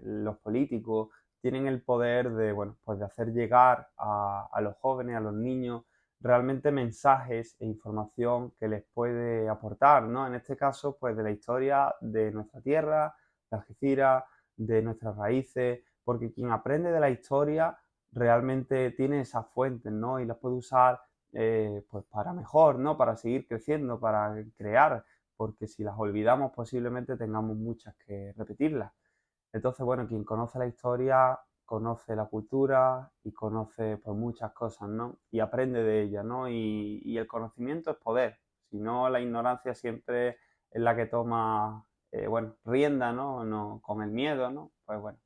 los políticos, tienen el poder de, bueno, pues de hacer llegar a los jóvenes, a los niños, realmente mensajes e información que les puede aportar, ¿no? En este caso, pues de la historia de nuestra tierra, de Algeciras, de nuestras raíces, porque quien aprende de la historia realmente tiene esas fuentes, ¿no? Y las puede usar pues para mejor, ¿no? Para seguir creciendo, para crear, porque si las olvidamos posiblemente tengamos muchas que repetirlas. Entonces, bueno, quien conoce la historia conoce la cultura y conoce pues muchas cosas, ¿no? Y aprende de ella, ¿no? Y el conocimiento es poder, si no la ignorancia siempre es la que toma, bueno, rienda, ¿no? No, con el miedo, ¿no? Pues bueno.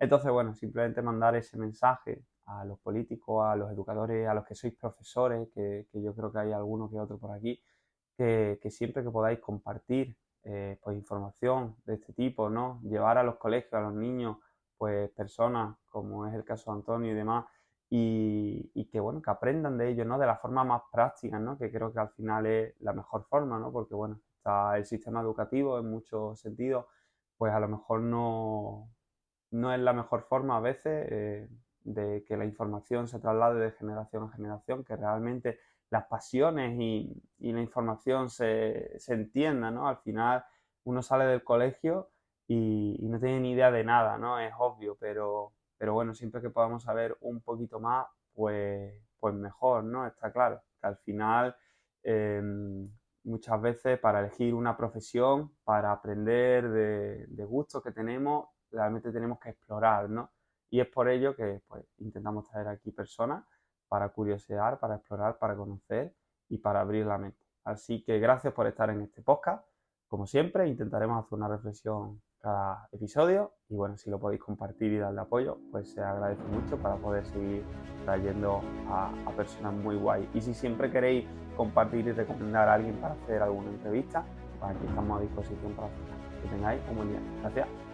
Entonces, bueno, simplemente mandar ese mensaje a los políticos, a los educadores, a los que sois profesores, que yo creo que hay alguno que otro por aquí, que siempre que podáis compartir pues información de este tipo, ¿no? Llevar a los colegios, a los niños, pues personas, como es el caso de Antonio y demás, y que bueno, que aprendan de ello, ¿no? De la forma más práctica, ¿no? Que creo que al final es la mejor forma, ¿no? Porque bueno, está el sistema educativo en muchos sentidos, pues a lo mejor no es la mejor forma a veces de que la información se traslade de generación a generación, que realmente las pasiones y la información se entiendan, ¿no? Al final uno sale del colegio y no tiene ni idea de nada, ¿no? Es obvio, pero bueno, siempre que podamos saber un poquito más, pues mejor, ¿no? Está claro, que al final muchas veces para elegir una profesión, para aprender de gustos que tenemos, realmente tenemos que explorar, ¿no? Y es por ello que pues, intentamos traer aquí personas para curiosear, para explorar, para conocer y para abrir la mente. Así que gracias por estar en este podcast. Como siempre, intentaremos hacer una reflexión cada episodio y bueno, si lo podéis compartir y darle apoyo, pues se agradece mucho para poder seguir trayendo a personas muy guay. Y si siempre queréis compartir y recomendar a alguien para hacer alguna entrevista, pues aquí estamos a disposición para hacerla. Que tengáis un buen día. Gracias.